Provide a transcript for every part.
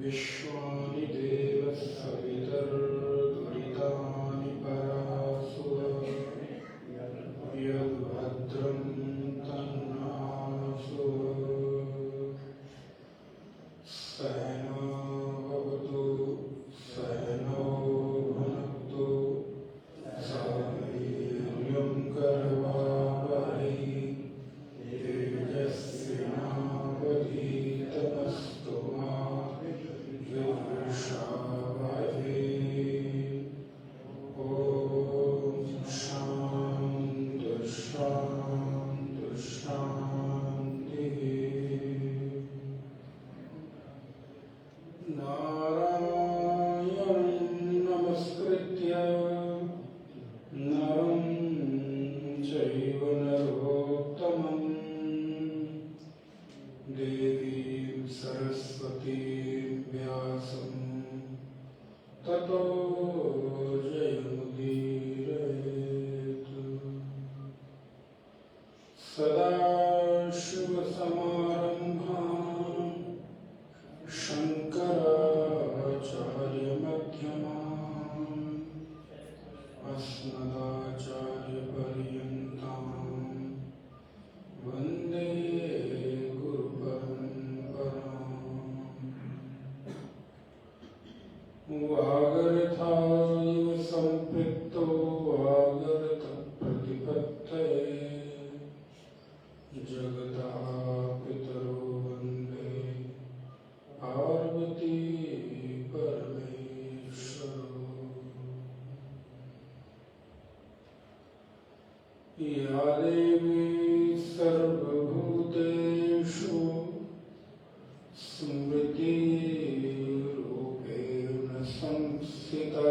विश्वानि देव सवितर्दुरितानि परासुर यद्भद्रं तन्नासु सहना भवतु सहनौ भुनक्तु सह वीर्यं करवावहै तेजस्विनावधीतमस्तु मा विद्विषावहै। ॐ शान्ति शान्ति शान्तिः। नारायणं नमस्कृत्य नरं चैव नरोत्तमं देवीं सरस्वतीं व्यासं ततो जयमुदीरयेत्। सदाशिवसमारम्भां शङ्कराचार्यमध्यमाम् अस्मदाचार्यपर्यन्तां वन्दे गुरुपरम्पराम्। वागर्थाविव सम्पृक्तो वागर्थप्रतिपत्तये जगतः पितरो वन्दे पार्वती परमेश्वरो। या देवी सर्वभूतेषु स्मृतिरूपेण संस्थिता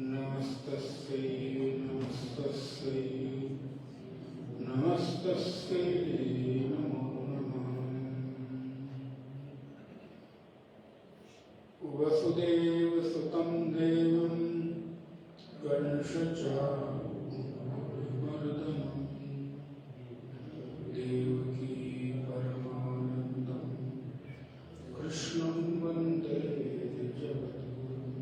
नमस्तस्यै नमस्तस्यै नमस्तस्यै नमो नमः। वसुदेवसुतं देवं गणेशचारुमर्दनं देवकी परमानन्दं कृष्णं वन्दे जगद्गुरुं।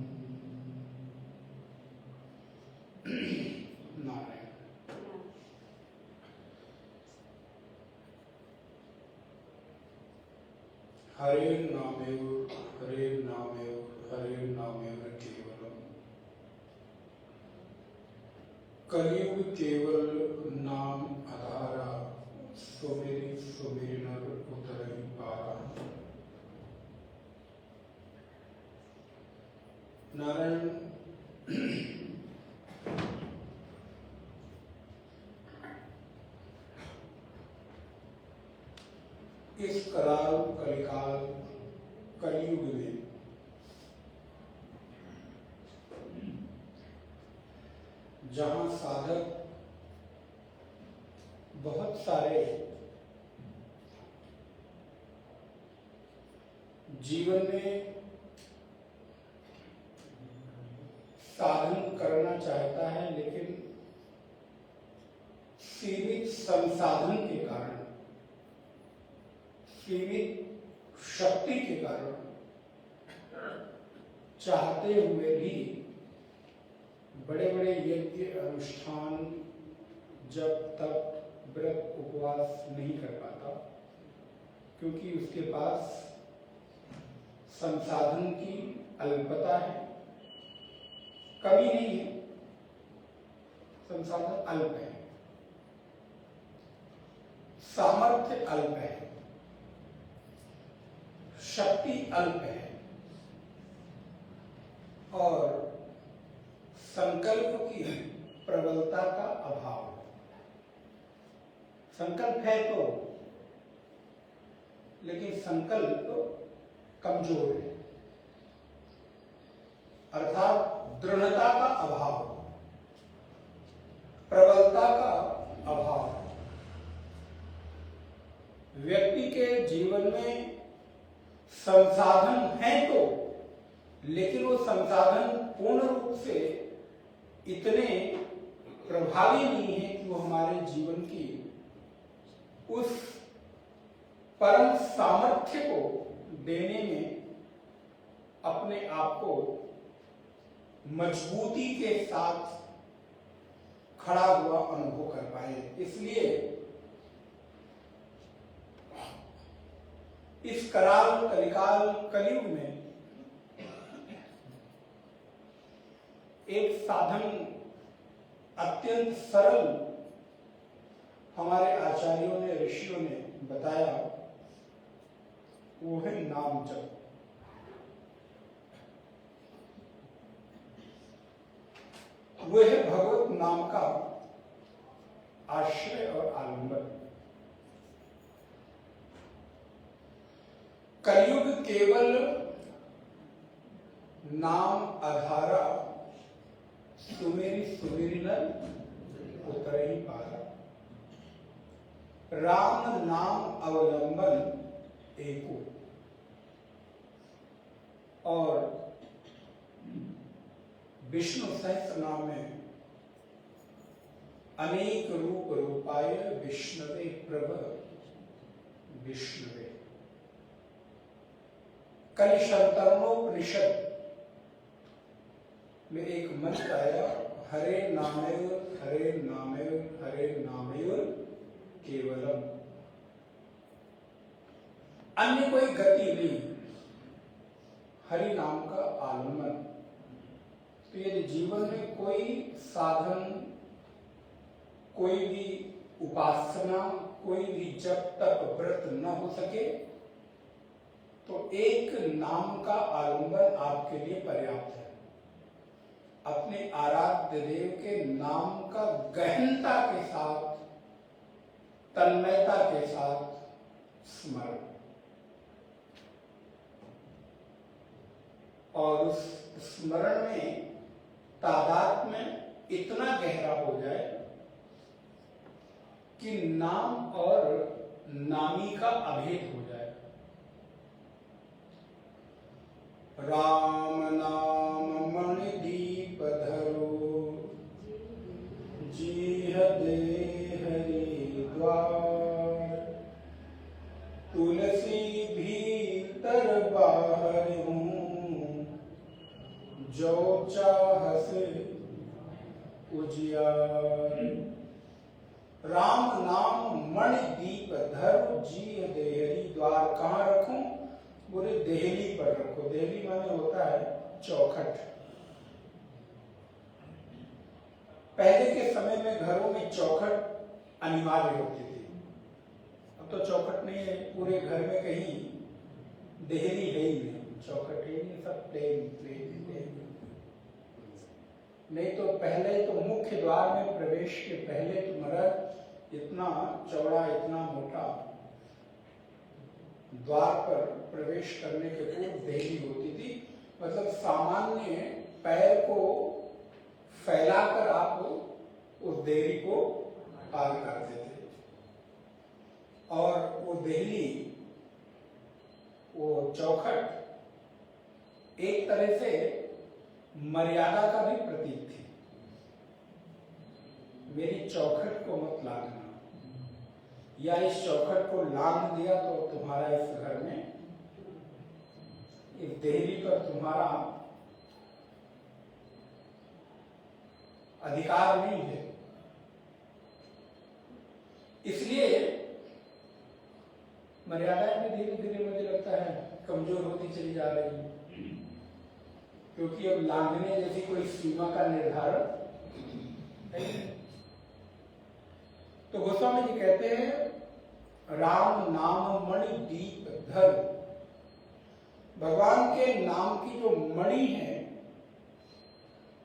नारायण। हरे नामेव केवलम्। कलियुग केवल नाम आधारा सुमिरि सुमिरि नर उतरहि पारा। नारायण इस कराल कलिकाल कलियुग में जहां साधक बहुत सारे जीवन में साधन करना चाहता है, लेकिन सीमित संसाधन के कारण, सीमित शक्ति के कारण चाहते हुए भी बड़े बड़े यज्ञ अनुष्ठान जब तक व्रत उपवास नहीं कर पाता, क्योंकि उसके पास संसाधन की अल्पता है। कमी नहीं है, संसाधन अल्प है, सामर्थ्य अल्प है, शक्ति अल्प है और संकल्प की प्रबलता का अभाव। संकल्प है तो, लेकिन संकल्प कमजोर है, अर्थात दृढ़ता का अभाव, प्रबलता का अभाव। व्यक्ति के जीवन में संसाधन है तो, लेकिन वो संसाधन पूर्ण रूप से इतने प्रभावी नहीं है कि वो हमारे जीवन की उस परम सामर्थ्य को देने में अपने आप को मजबूती के साथ खड़ा हुआ अनुभव कर पाए। इसलिए इस कराल कलिकाल कलयुग में एक साधन अत्यंत सरल हमारे आचार्यों ने, ऋषियों ने बताया, वो है नाम जप। वो है भगवत नाम का आश्रय और आलंबन। कलयुग केवल नाम आधारा सुमेरी सुमेरी नर उतर ही पारा। राम नाम अवलंबन एको। और विष्णु सहस्त्र नाम में अनेक रूप रूपाय विष्णवे प्रभ विष्णवे। कल शंतरणोपनिषद में एक मंत्र आया, हरे नामयोर हरे नामयोर हरे नामयोर केवलम। अन्य कोई गति नहीं, हरि नाम का आलम्बन। तो यदि जीवन में कोई साधन, कोई भी उपासना, कोई भी जप तप व्रत न हो सके तो एक नाम का आलंबन आपके लिए पर्याप्त है। अपने आराध्य देव के नाम का गहनता के साथ, तन्मयता के साथ स्मरण, और उस स्मरण में तादात्म्य इतना गहरा हो जाए कि नाम और नामी का अभेद हो जाए। राम नाम मणि दीप धरो जीह दे हरि द्वार। तुलसी भीतर बाहर हूँ जो चाहस उजियार। राम नाम मणि दीप धरो जीह दे हरि द्वार। कहाँ रखूं? बोले देहली पर रखो। देहली माने होता है चौखट। पहले के समय में घरों में चौखट अनिवार्य होती थी। अब तो चौखट नहीं है, पूरे घर में कहीं देहली है ही नहीं, चौखट ही नहीं, सब प्लेन प्लेन प्लेन। नहीं तो पहले तो मुख्य द्वार में प्रवेश के पहले तुम्हारा इतना चौड़ा, इतना मोटा द्वार पर प्रवेश करने के पूर्व देहली होती थी। मतलब सामान्य पैर को फैलाकर आप उस देहली को पार करते थे। और वो देहली, वो चौखट एक तरह से मर्यादा का भी प्रतीक थी। मेरी चौखट को मत लागना, या इस चौखट को लांग दिया तो तुम्हारा इस घर में, इस देहली पर तुम्हारा अधिकार नहीं है। इसलिए मर्यादाएं भी धीरे धीरे मुझे लगता है कमजोर होती चली जा रही है, क्योंकि अब लांघने जैसी कोई सीमा का निर्धारण नहीं। तो गोस्वामी जी कहते हैं राम नाम मणि दीप धर। भगवान के नाम की जो मणि है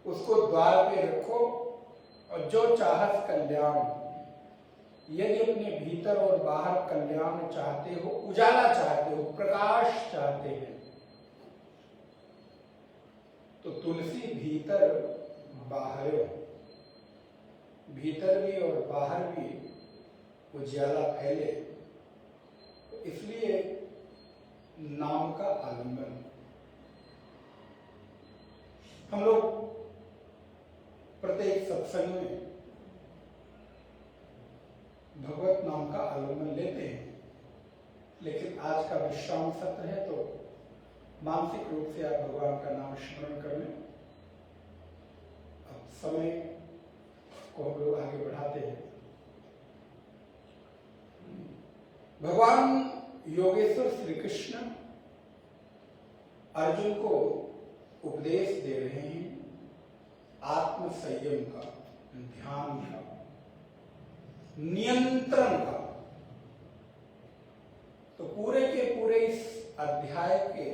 उसको द्वार पे रखो, और जो चाहत कल्याण, यदि अपने भीतर और बाहर कल्याण चाहते हो, उजाला चाहते हो, प्रकाश चाहते हैं, तो तुलसी भीतर बाहर, भीतर भी और बाहर भी उजाला फैले। इसलिए नाम का आलंबन। हम लोग प्रत्येक सत्संग में भगवत नाम का आलंबन लेते हैं, लेकिन आज का विश्राम सत्र है तो मानसिक रूप से आप भगवान का नाम स्मरण कर लें। अब समय को हम लोग आगे बढ़ाते हैं। भगवान योगेश्वर श्री कृष्ण अर्जुन को उपदेश दे रहे हैं आत्म संयम का, ध्यान का, नियंत्रण का। तो पूरे के पूरे इस अध्याय के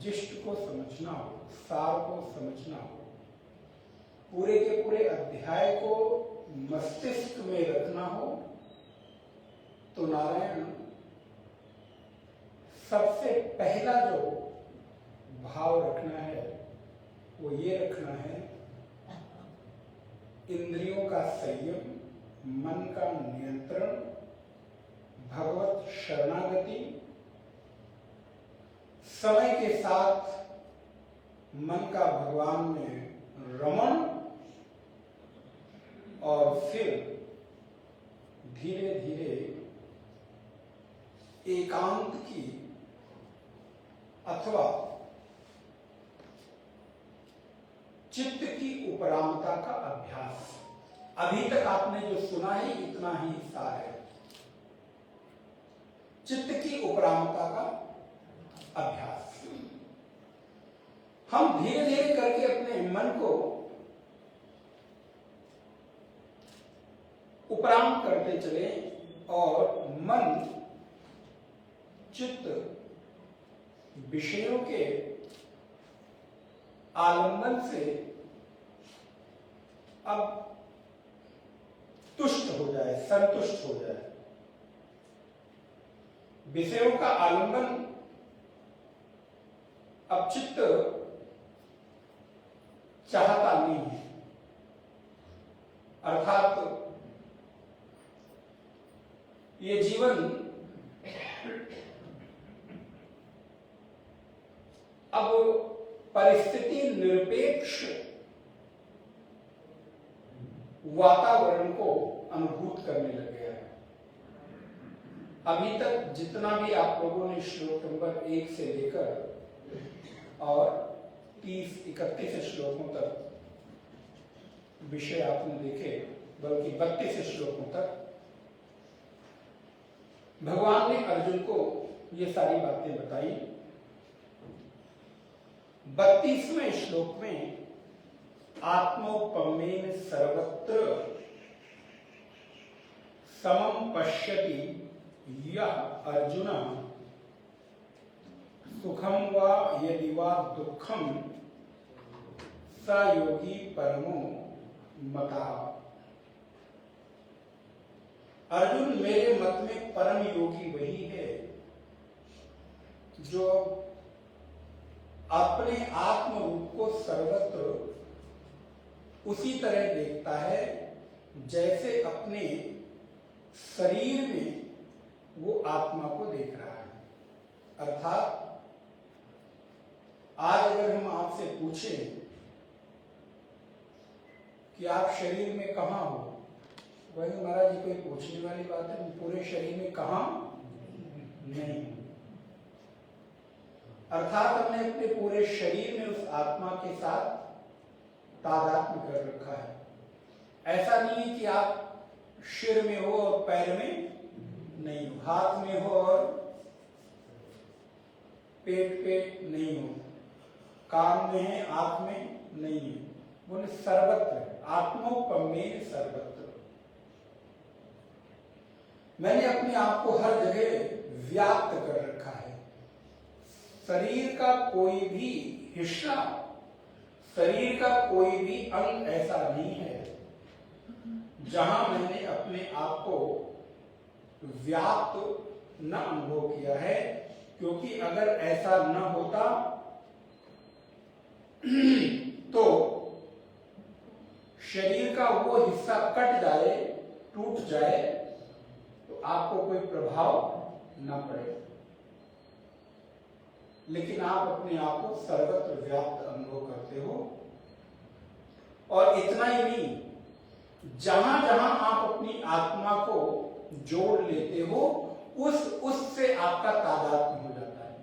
जिष्ट को समझना हो, सार को समझना हो, पूरे के पूरे अध्याय को मस्तिष्क में रखना हो, तो नारायण सबसे पहला जो भाव रखना है वो ये रखना है, इंद्रियों का संयम, मन का नियंत्रण, भगवत शरणागति, समय के साथ मन का भगवान में रमण, और फिर धीरे धीरे एकांत की अथवा चित्त की उपरामता का अभ्यास। अभी तक आपने जो सुना है इतना ही सार है, चित्त की उपरामता का अभ्यास। हम धीरे धीरे करके अपने मन को उपराम करते चले और मन चित्त विषयों के आलंबन से अब तुष्ट हो जाए, संतुष्ट हो जाए। विषयों का आलंबन अब चित्त चाहता नहीं है, अर्थात ये जीवन अब परिस्थिति निरपेक्ष वातावरण को अनुभूत करने लग गया है। अभी तक जितना भी आप लोगों ने श्लोक नंबर 1 से लेकर और 30-31 श्लोकों तक विषय आपने देखे, बल्कि 32 श्लोकों तक भगवान ने अर्जुन को ये सारी बातें बताई। 32वें श्लोक में आत्मोपमेन सर्वत्र समम पश्यति यह अर्जुन सुखम वा यदि वा दुखम स योगी परमो मतः। अर्जुन, मेरे मत में परम योगी वही है जो अपने आत्म रूप को सर्वत्र उसी तरह देखता है जैसे अपने शरीर में वो आत्मा को देख रहा है। अर्थात आज अगर हम आपसे पूछें कि आप शरीर में कहां हो, वही महाराज जी कोई पूछने वाली बात है, पूरे शरीर में कहां नहीं। अर्थात हमने अपने पूरे शरीर में उस आत्मा के साथ तादात्म्य कर रखा है। ऐसा नहीं है कि आप सिर में हो और पैर में नहीं हो, हाथ में हो और पेट पे नहीं हो, कान में है, आंख में नहीं है, बोले सर्वत्र है। आत्मोपमेन सर्वत्र। मैंने अपने आप को हर जगह व्याप्त कर रखा है। शरीर का कोई भी हिस्सा, शरीर का कोई भी अंग ऐसा नहीं है जहां मैंने अपने आप को व्याप्त न अनुभव किया है, क्योंकि अगर ऐसा न होता तो शरीर का वो हिस्सा कट जाए, टूट जाए तो आपको कोई प्रभाव न पड़े। लेकिन आप अपने आप को सर्वत्र व्याप्त अनुभव करते हो। और इतना ही नहीं, जहां जहां आप अपनी आत्मा को जोड़ लेते हो उससे आपका तादात्म्य हो जाता है।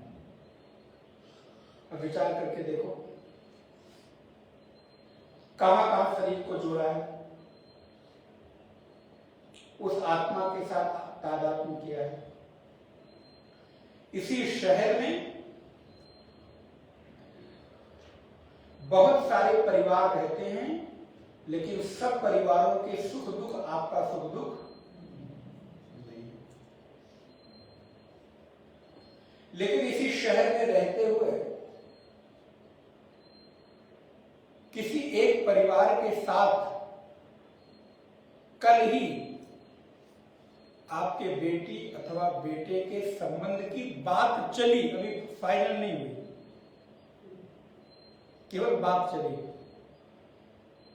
अब विचार करके देखो, कहां कहां शरीर को जोड़ा है, उस आत्मा के साथ तादात्म्य किया है। इसी शहर में बहुत सारे परिवार रहते हैं, लेकिन सब परिवारों के सुख दुख आपका सुख दुख नहीं। लेकिन इसी शहर में रहते हुए किसी एक परिवार के साथ कल ही आपके बेटी अथवा बेटे के संबंध की बात चली, अभी फाइनल नहीं हुई, केवल बात चली।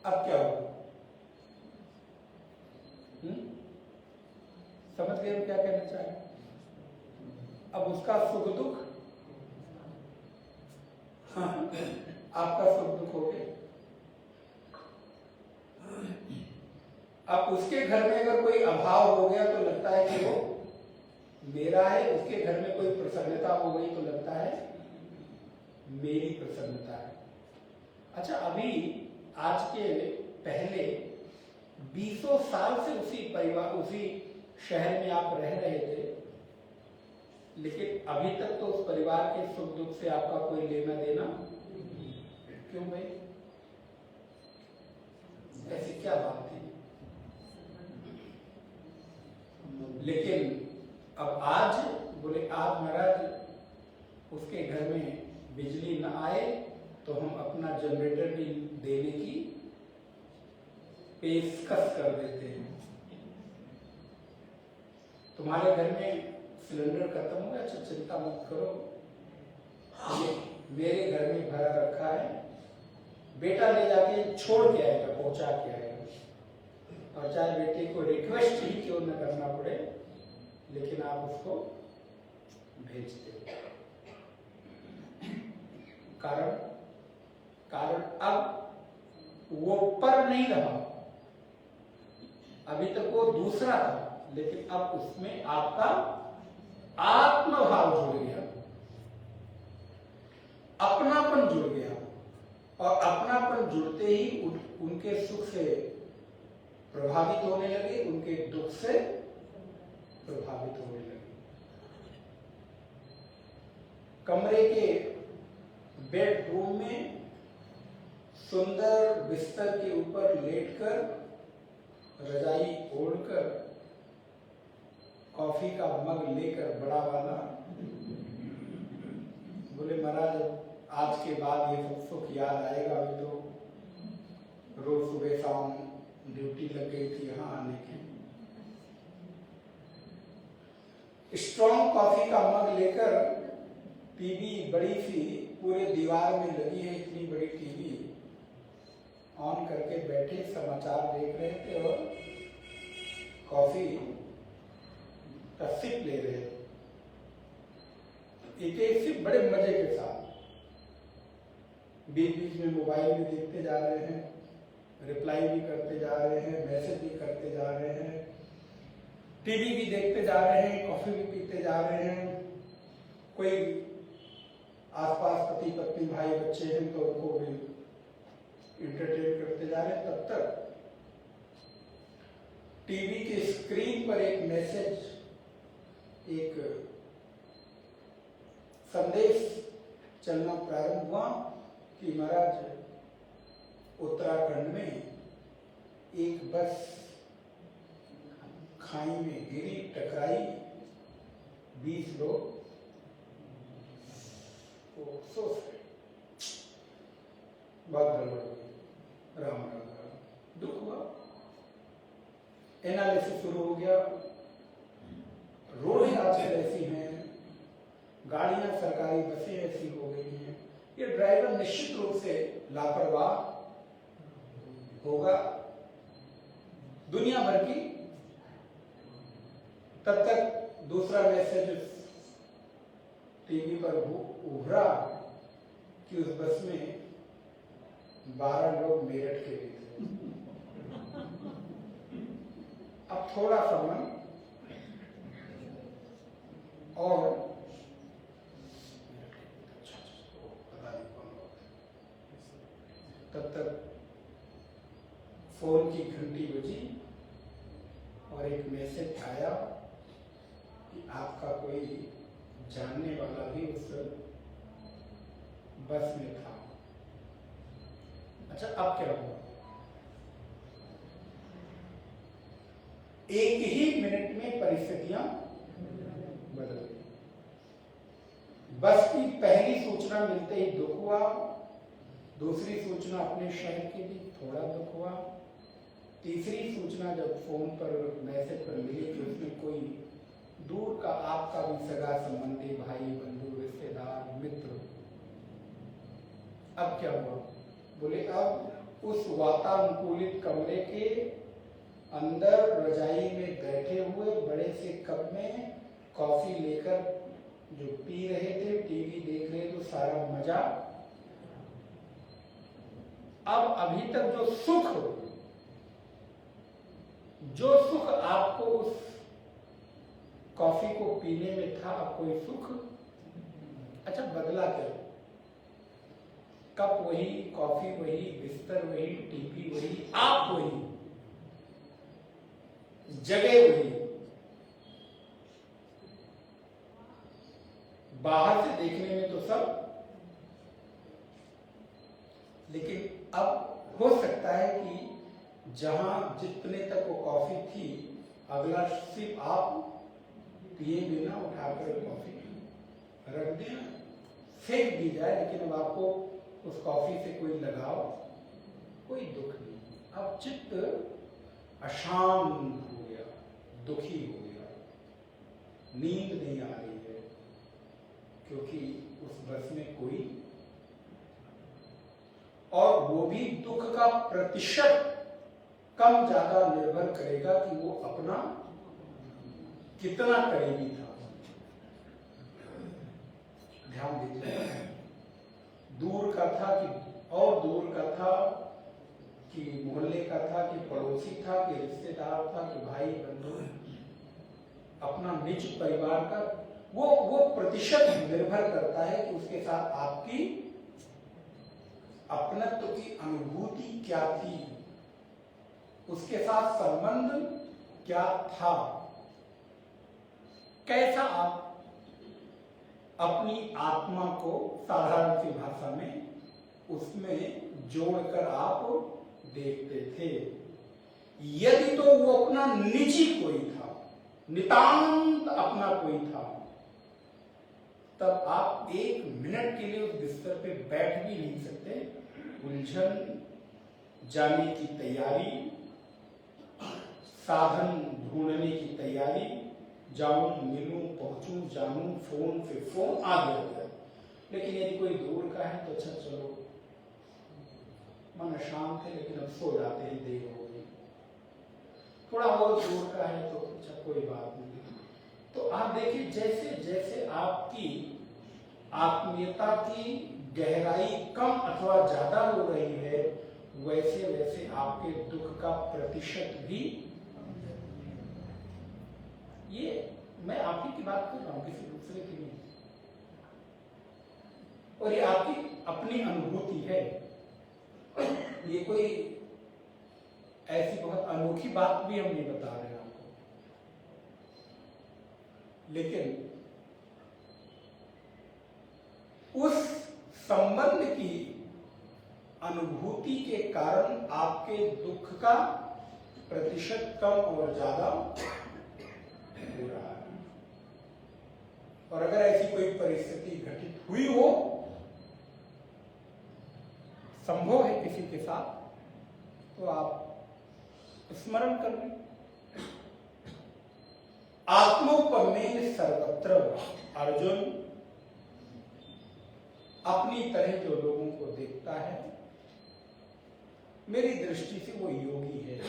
अब क्या होगा? समझ गए हम क्या कहना चाह रहे? अब उसका सुख दुख, हाँ, आपका सुख दुख हो गया। अब उसके घर में अगर कोई अभाव हो गया तो लगता है कि वो मेरा है, उसके घर में कोई प्रसन्नता हो गई तो लगता है मेरी प्रसन्नता है। अच्छा, अभी आज के पहले 20 साल से उसी परिवार, उसी शहर में आप रह रहे थे, लेकिन अभी तक तो उस परिवार के सुख दुख से आपका कोई लेना देना क्यों भाई? ऐसी क्या बात थी? लेकिन अब आज बोले, आज महाराज उसके घर में बिजली न आए तो हम अपना जनरेटर भी देने की पेशकश कर देते हैं। तुम्हारे घर में सिलेंडर खत्म हो गया, अच्छा चिंता मत करो, ये मेरे घर में भरा रखा है, बेटा ले जाके छोड़ के आएगा, पहुंचा के आएगा। और चाहे बेटे को रिक्वेस्ट ही क्यों न करना पड़े, लेकिन आप उसको भेजते। कारण अब वो पर नहीं रहा, अभी तक वो दूसरा था, लेकिन अब उसमें आपका आत्मभाव जुड़ गया, अपनापन जुड़ गया, और अपनापन जुड़ते ही उनके सुख से प्रभावित होने लगे, उनके दुख से प्रभावित होने लगे। कमरे के बेडरूम में सुंदर बिस्तर के ऊपर लेटकर, रजाई ओढ़कर, कॉफी का मग लेकर बड़ा वाला, बोले महाराज आज के बाद ये सब सुख याद आएगा, अभी तो रोज सुबह शाम ड्यूटी लग गई थी यहाँ आने की। स्ट्रॉन्ग कॉफी का मग लेकर, टीवी बड़ी सी पूरे दीवार में लगी है, इतनी बड़ी टीवी ऑन करके बैठे समाचार देख रहे थे और कॉफी का सिप ले रहे थे, एक सिप बड़े मजे के साथ। बीच बीच में मोबाइल भी देखते जा रहे हैं, रिप्लाई भी करते जा रहे हैं, मैसेज भी करते जा रहे हैं, टीवी भी देखते जा रहे हैं, कॉफी भी पीते जा रहे हैं। कोई आसपास पति पत्नी भाई बच्चे हैं तो उनको भी इंटरटेन करते जा रहे हैं। तब तक टीवी के स्क्रीन पर एक मैसेज, एक संदेश चलना प्रारंभ हुआ कि महाराज उत्तराखंड में एक बस खाई में गिरी, टकराई, 20 लोग सोच गए, बहुत गड़बड़ हो गई, राम राम राम, दुख हुआ। एनालिसिस शुरू हो गया, रोडें आजकल ऐसी हैं, गाड़ियां सरकारी बसें ऐसी हो गई हैं, ये ड्राइवर निश्चित रूप से लापरवाह होगा, दुनिया भर की। तब तक दूसरा मैसेज टीवी पर उभरा कि उस बस में 12 लोग मेरठ के भी थे। अब थोड़ा सा मन और तब तक फोन की घंटी बजी और एक मैसेज आया कि आपका कोई जानने वाला भी उस बस में था। अच्छा, अब क्या हुआ? एक ही मिनट में परिस्थितियां बदल गई। बस की पहली सूचना मिलते ही दुख हुआ, दूसरी सूचना अपने शहर की भी थोड़ा दुख हुआ, तीसरी सूचना जब फोन पर मैसेज पर मिली कि उसमें कोई दूर का आपका भी सगा संबंधी, भाई बंधु, रिश्तेदार, मित्र, अब क्या हुआ? बोले अब उस वातानुकूलित कमरे के अंदर रजाई में बैठे हुए बड़े से कप में कॉफी लेकर जो पी रहे थे, टीवी देख रहे थे, सारा मजा अब अभी तक जो सुख आपको उस कॉफी को पीने में था, अब कोई सुख, अच्छा बदला क्या? कप वही, कॉफी वही, बिस्तर वही, टीवी वही, आप वही, जगह वही, बाहर से देखने में तो सब, लेकिन अब हो सकता है कि जहां जितने तक वो कॉफी थी, अगला सिर्फ आप पिए बिना उठाकर कॉफी रख दें, फेंक दी जाए, लेकिन अब आपको उस कॉफी से कोई लगाव, कोई दुख नहीं। अब चित्त अशांत हो गया, दुखी हो गया, नींद नहीं आ रही है, क्योंकि उस बस में कोई, और वो भी दुख का प्रतिशत कम ज्यादा निर्भर करेगा कि वो अपना कितना करीबी था। ध्यान दीजिए, दूर का था कि, और दूर का था कि मोहल्ले का था कि पड़ोसी था कि रिश्तेदार था कि भाई बंधु, अपना निज परिवार का, वो प्रतिशत निर्भर करता है कि उसके साथ आपकी अपनत्व की अनुभूति क्या थी, उसके साथ संबंध क्या था, कैसा आप अपनी आत्मा को साधारण सी भाषा में उसमें जोड़कर आप देखते थे। यदि तो वो अपना निजी कोई था, नितांत अपना कोई था, तब आप एक मिनट के लिए उस बिस्तर पे बैठ भी नहीं सकते। उलझन, जाने की तैयारी, साधन ढूंढने की तैयारी, जाऊं, मिलूं, पहुंचूं, जानूं, फोन से फोन आ गया। लेकिन यदि कोई दूर का है तो अच्छा चलो, मन शांत है, लेकिन अब सो जाते हैं, देर हो गई। थोड़ा और दूर का है तो अच्छा कोई बात नहीं। तो आप देखिए, जैसे जैसे आपकी आत्मीयता की गहराई कम अथवा ज्यादा हो रही है, वैसे वैसे आपके दुख का प्रतिशत भी, ये मैं आप ही की बात कर रहा हूं, किसी दूसरे की नहीं, और ये आपकी अपनी अनुभूति है। ये कोई ऐसी बहुत अनोखी बात भी हम नहीं बता रहे हैं आपको, लेकिन उस संबंध की अनुभूति के कारण आपके दुख का प्रतिशत कम और ज्यादा हो रहा है। और अगर ऐसी कोई परिस्थिति घटित हुई हो, संभव है किसी के साथ, तो आप स्मरण कर लें, आत्मोपमेन सर्वत्र। अर्जुन अपनी तरह जो लोगों को देखता है, मेरी दृष्टि से वो योगी है।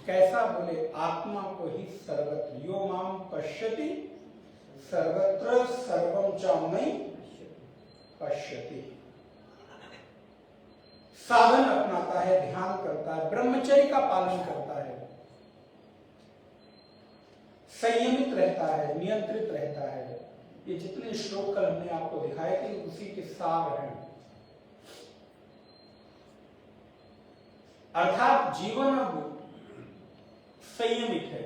कैसा? बोले आत्मा को ही सर्वत्र, यो माम पश्यति सर्वत्र सर्वम च मयि पश्यति। साधन अपनाता है, ध्यान करता है, ब्रह्मचर्य का पालन करता है, संयमित रहता है, नियंत्रित रहता है, ये जितने श्लोक कल हमने आपको दिखाए थे उसी के सार हैं। अर्थात जीवन अब संयमित है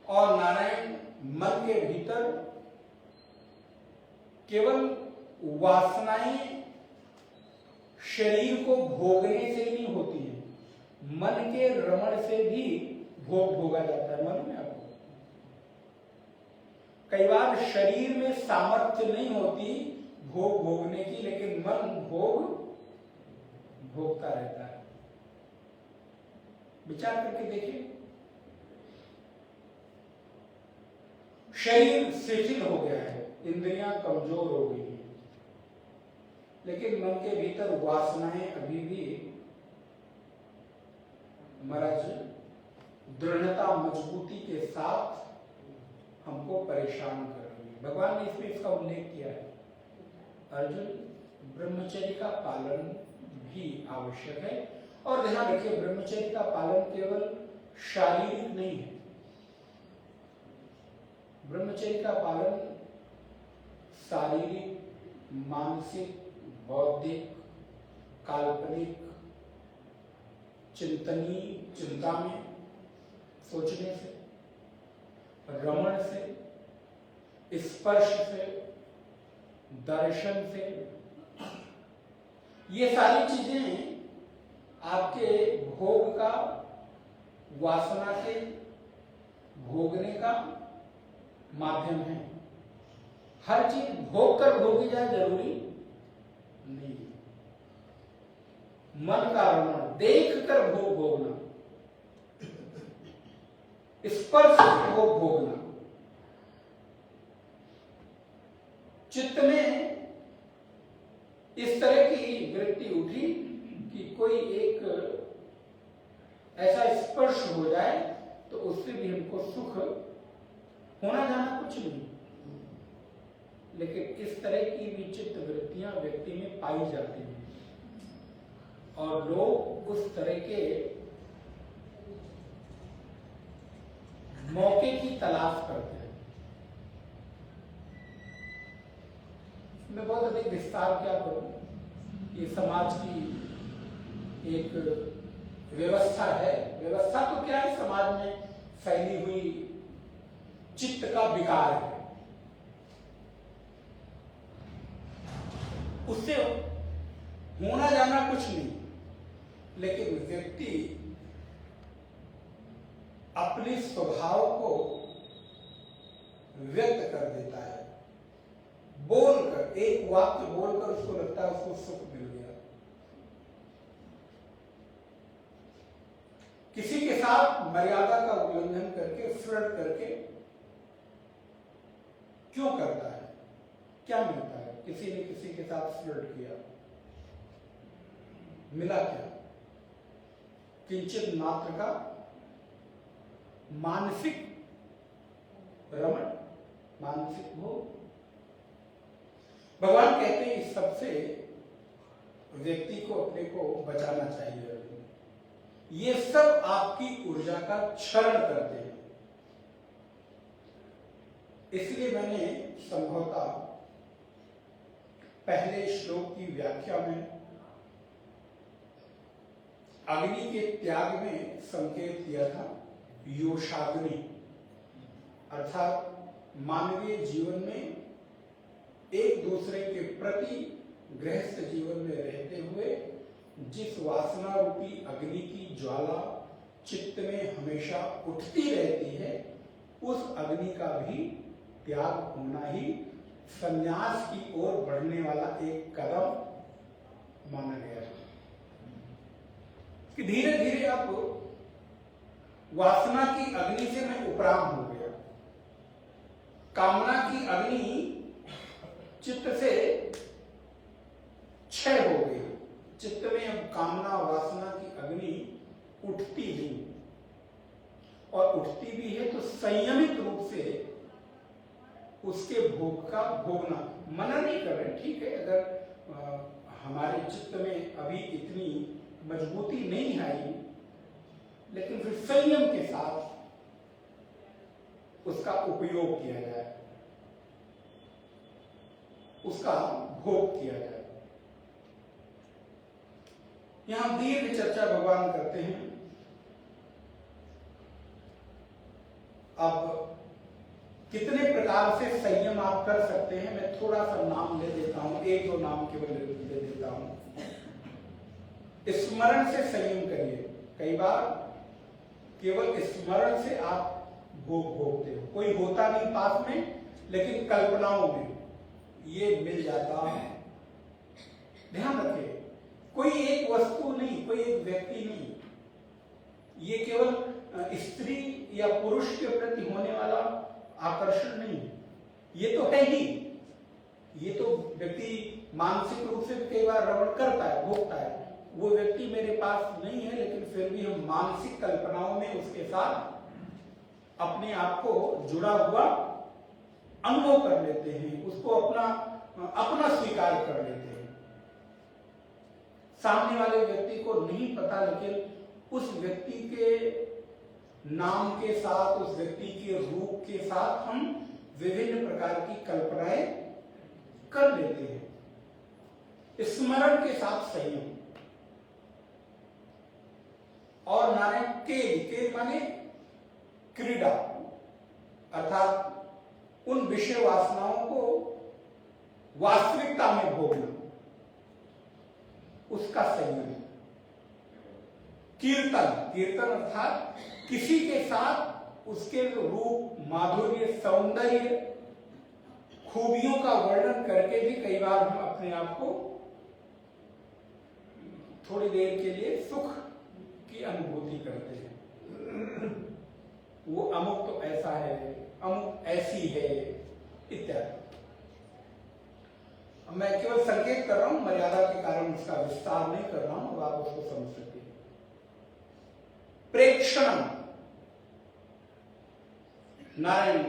और नारायण मन के भीतर केवल वासनाएं शरीर को भोगने से ही नहीं होती है, मन के रमण से भी भोग भोगा जाता है। मन में आपको कई बार शरीर में सामर्थ्य नहीं होती भोग भोगने की, लेकिन मन भोग भोगता रहता है। विचार करके देखिए, शरीर शिथिल हो गया है, इंद्रियां कमजोर हो गई हैं, लेकिन मन के भीतर वासनाएं अभी भी महाराज दृढ़ता मजबूती के साथ हमको परेशान कर रही है। भगवान ने इसमें इसका उल्लेख किया है, अर्जुन ब्रह्मचर्य का पालन भी आवश्यक है। और ध्यान रखिए, ब्रह्मचर्य का पालन केवल शारीरिक नहीं है, ब्रह्मचर्य का पालन शारीरिक, मानसिक, बौद्धिक, काल्पनिक, चिंतनीय चिंता में सोचने से, रमण से, स्पर्श से, दर्शन से, ये सारी चीजें आपके भोग का, वासना के भोगने का माध्यम है। हर चीज भोग कर भोगी जाए जरूरी नहीं। मन का रमण, देख कर भोग भोगना, स्पर्श से भोग भोगना, चित्त में इस तरह की वृत्ति उठी कि कोई एक ऐसा स्पर्श हो जाए तो उससे भी हमको सुख, होना जाना कुछ नहीं, लेकिन इस तरह की विचित्र वृत्तियां व्यक्ति में पाई जाती हैं और लोग उस तरह के मौके की तलाश करते हैं। मैं बहुत अधिक विस्तार क्या करूं, ये समाज की एक व्यवस्था है। व्यवस्था तो क्या है, समाज में फैली हुई चित्त का विकार है, उससे होना जाना कुछ नहीं, लेकिन व्यक्ति अपने स्वभाव को व्यक्त कर देता है, बोलकर, एक वाक्य बोलकर उसको लगता है उसको सुख मिल गया। किसी के साथ मर्यादा का उल्लंघन करके, फ्लर्ट करके क्यों करता है, क्या मिलता है? किसी ने किसी के साथ फ्लर्ट किया, मिला क्या? किंचित मात्र का मानसिक रमण, मानसिक भोग। भगवान कहते हैं इस सबसे व्यक्ति को अपने को बचाना चाहिए। ये सब आपकी ऊर्जा का क्षरण करते हैं। इसलिए मैंने संभवतः पहले श्लोक की व्याख्या में अग्नि के त्याग में संकेत दिया था, योषाग्नि, अर्थात मानवीय जीवन में एक दूसरे के प्रति गृहस्थ जीवन में रहते हुए जिस वासना रूपी अग्नि की ज्वाला चित्त में हमेशा उठती रहती है, उस अग्नि का भी त्याग होना ही संन्यास की ओर बढ़ने वाला एक कदम माना गया है। कि धीरे धीरे अब वासना की अग्नि से मैं उपराम हो गया, कामना की अग्नि चित्त से क्षय हो गई, चित्त में अब कामना वासना की अग्नि उठती नहीं, और उठती भी है तो संयमित रूप से उसके भोग का भोगना। मना नहीं कर रहे, ठीक है, अगर हमारे चित्त में अभी इतनी मजबूती नहीं आई, लेकिन फिर संयम के साथ उसका उपयोग किया जाए, उसका भोग किया जाए। यहां दीर्घ चर्चा भगवान करते हैं। अब कितने प्रकार से संयम आप कर सकते हैं, मैं थोड़ा सा नाम ले देता हूं, एक दो नाम केवल ले देता हूं। स्मरण से संयम करिए। कई बार केवल स्मरण से आप भोग भोगते हो, कोई होता नहीं पास में, लेकिन कल्पनाओं में ये मिल जाता है। ध्यान रखिए, कोई एक वस्तु नहीं, कोई एक व्यक्ति नहीं, ये केवल स्त्री या पुरुष के प्रति होने वाला आकर्षण नहीं, ये तो है ही। ये तो व्यक्ति मानसिक रूप से कई बार रमण करता है, भोगता है। वो व्यक्ति मेरे पास नहीं है, लेकिन फिर भी हम मानसिक कल्पनाओं में उसके साथ अपने आप को जुड़ा हुआ अनुभव कर लेते हैं, उसको अपना स्वीकार कर लेते हैं। सामने वाले व्यक्ति को नहीं पता, लेकिन उस व्यक्ति के नाम के साथ, उस व्यक्ति के रूप के साथ हम विभिन्न प्रकार की कल्पनाएं कर लेते हैं। स्मरण के साथ संयम। और नारायण के माने क्रीड़ा, अर्थात उन विषय वासनाओं को वास्तविकता में भोगना, उसका संयम। कीर्तन अर्थात किसी के साथ उसके रूप, माधुर्य, सौंदर्य, खूबियों का वर्णन करके भी कई बार हम अपने आप को थोड़ी देर के लिए सुख की अनुभूति करते हैं। वो अमुक तो ऐसा है, अमुक ऐसी है, इत्यादि। मैं केवल संकेत कर रहा हूं, मर्यादा के कारण उसका विस्तार नहीं कर रहा हूं, आप उसको समझ सकते हैं। प्रेक्षण, नारायण,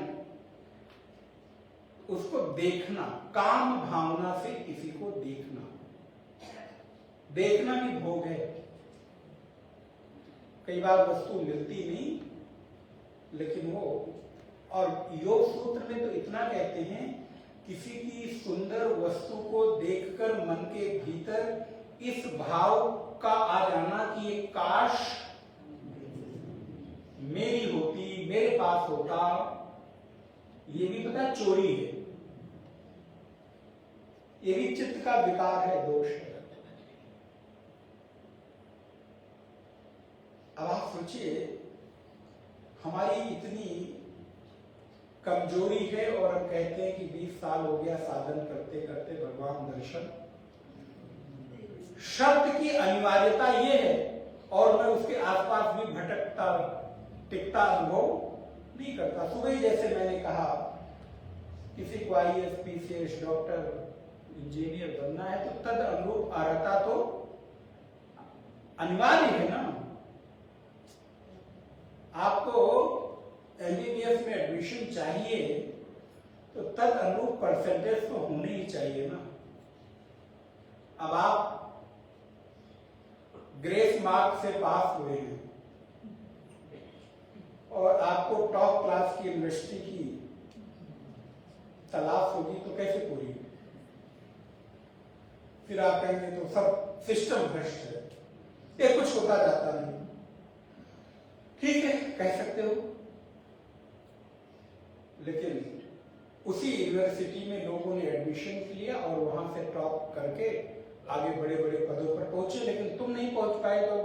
उसको देखना, काम भावना से किसी को देखना। देखना भी भोग है। कई बार वस्तु मिलती नहीं, लेकिन वो, और योग सूत्र में तो इतना कहते हैं, किसी की सुंदर वस्तु को देखकर मन के भीतर इस भाव का आ जाना कि ये काश मेरी होती, मेरे पास होता, ये भी पता चोरी है, ये भी चित्त का विकार है, दोष है। अब आप सोचिए, हमारी इतनी कमजोरी है और हम कहते हैं कि 20 साल हो गया साधन करते करते भगवान दर्शन। शब्द की अनिवार्यता ये है, और मैं उसके आसपास भी भटकता टिकता अनुभव नहीं करता। सुबह ही जैसे मैंने कहा, किसी को IAS, PCS, डॉक्टर, इंजीनियर बनना है तो तद अनुरूप अर्हता तो अनिवार्य है ना। आपको MBBS में एडमिशन चाहिए तो तद अनुरूप परसेंटेज तो होने ही चाहिए ना। अब आप ग्रेस मार्क से पास हुए हैं और आपको टॉप क्लास की यूनिवर्सिटी की तलाश होगी तो कैसे पूरी? फिर आप कहेंगे तो सब सिस्टम भ्रष्ट है, ये कुछ होता जाता नहीं। ठीक है, कह सकते हो, लेकिन उसी यूनिवर्सिटी में लोगों ने एडमिशन लिया और वहां से टॉप करके आगे बड़े बड़े पदों पर पहुंचे, लेकिन तुम नहीं पहुंच पाए तो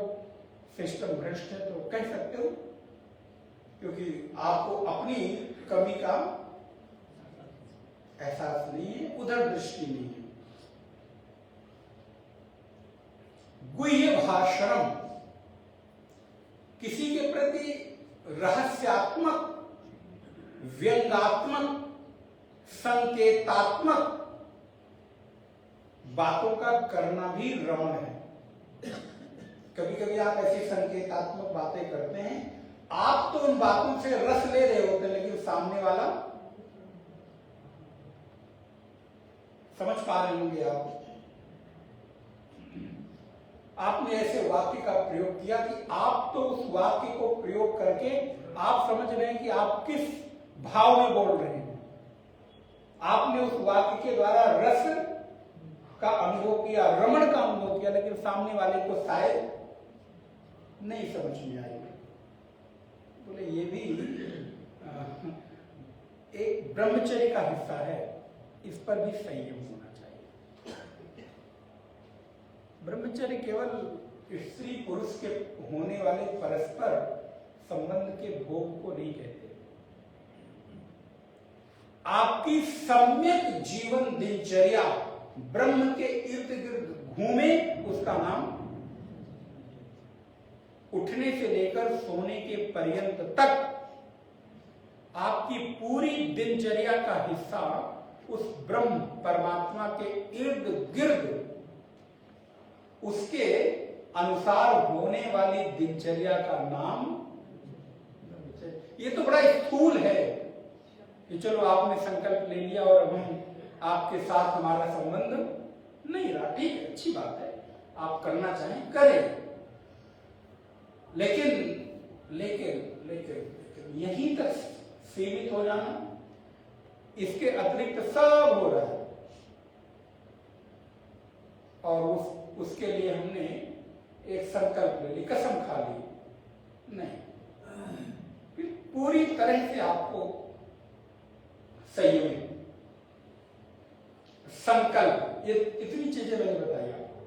सिस्टम भ्रष्ट है, तो कह सकते हो, क्योंकि आपको अपनी कमी का एहसास नहीं है, उधर दृष्टि नहीं है। गुह्य भाषणम, किसी के प्रति रहस्यात्मक, व्यंग्यात्मक, संकेतात्मक बातों का करना भी रमण है। कभी कभी आप ऐसी संकेतात्मक बातें करते हैं, आप तो उन बातों से रस ले रहे होते हैं, लेकिन सामने वाला समझ पा रहे होंगे। आपने ऐसे वाक्य का प्रयोग किया कि आप तो उस वाक्य को प्रयोग करके आप समझ रहे हैं कि आप किस भाव में बोल रहे हैं। आपने उस वाक्य के द्वारा रस का अनुभव किया, रमण का अनुभव किया, लेकिन सामने वाले को शायद नहीं समझ में आई। बोले ये भी एक ब्रह्मचर्य का हिस्सा है, इस पर भी संयम होना चाहिए। ब्रह्मचर्य केवल स्त्री पुरुष के होने वाले परस्पर संबंध के भोग को नहीं कहते। आपकी सम्यक जीवन दिनचर्या ब्रह्म के इर्द गिर्द घूमे, उसका नाम उठने से लेकर सोने के पर्यंत तक आपकी पूरी दिनचर्या का हिस्सा उस ब्रह्म परमात्मा के इर्द गिर्द उसके अनुसार होने वाली दिनचर्या का नाम, ये तो बड़ा स्थूल है कि चलो आपने संकल्प ले लिया और अब हम आपके साथ हमारा संबंध नहीं रहा, ठीक है, अच्छी बात है, आप करना चाहें करें, लेकिन लेकिन लेकिन यहीं तक सीमित हो जाना, इसके अतिरिक्त सब हो रहा है और उसके लिए हमने एक संकल्प ले ली, कसम खा ली, नहीं, पूरी तरह से आपको संयमित संकल्प, ये इतनी चीजें मैंने बताई आपको।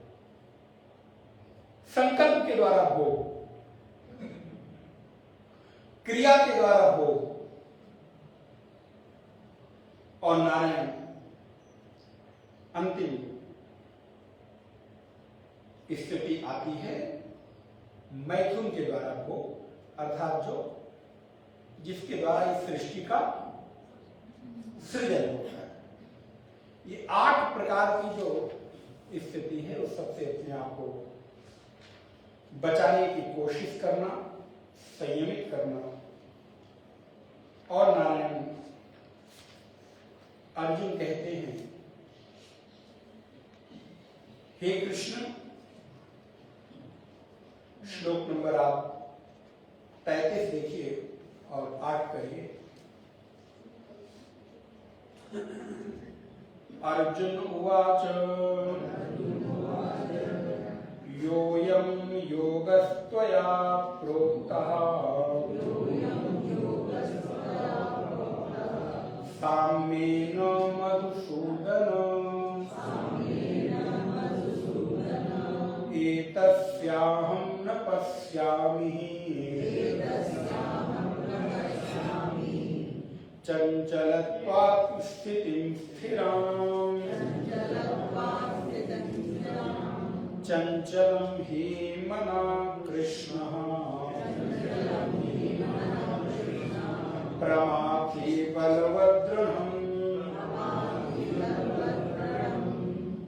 संकल्प के द्वारा भोग, क्रिया के द्वारा भोग, और नारायण अंतिम स्थिति आती है मैथुन के द्वारा भोग, अर्थात जो जिसके द्वारा इस सृष्टि का सृजन होता है। ये 8 प्रकार की जो स्थिति है उस सबसे अपने आप को बचाने की कोशिश करना, संयमित करना। और नारायण अर्जुन कहते हैं, हे कृष्ण, श्लोक नंबर आप 33 देखिए और 8 करिए। अर्जुन उवाच योऽयं योगस्त्वया प्रोक्तः साम्येन मधुसूदन एतस्याहं न पश्यामि चंचलत्वात् स्थितिं स्थिराम् चंचलं हि मना कृष्णः प्रमाथि बलवदृढम्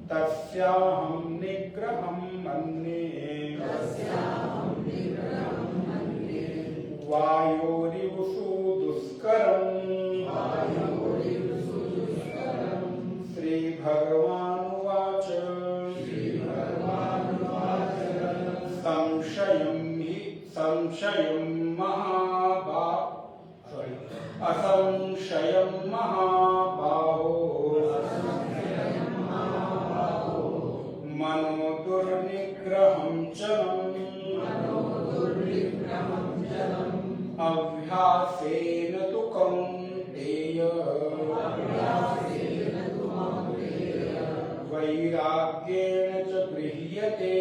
तस्याहं निग्रहं मन्ये वायोरिवसु दुष्करम् श्रीभगवानुवाच असंशयं महाबाहो मनो दुर्निग्रहं चलम् अभ्यासेन तु कौन्तेय वैराग्येण च गृह्यते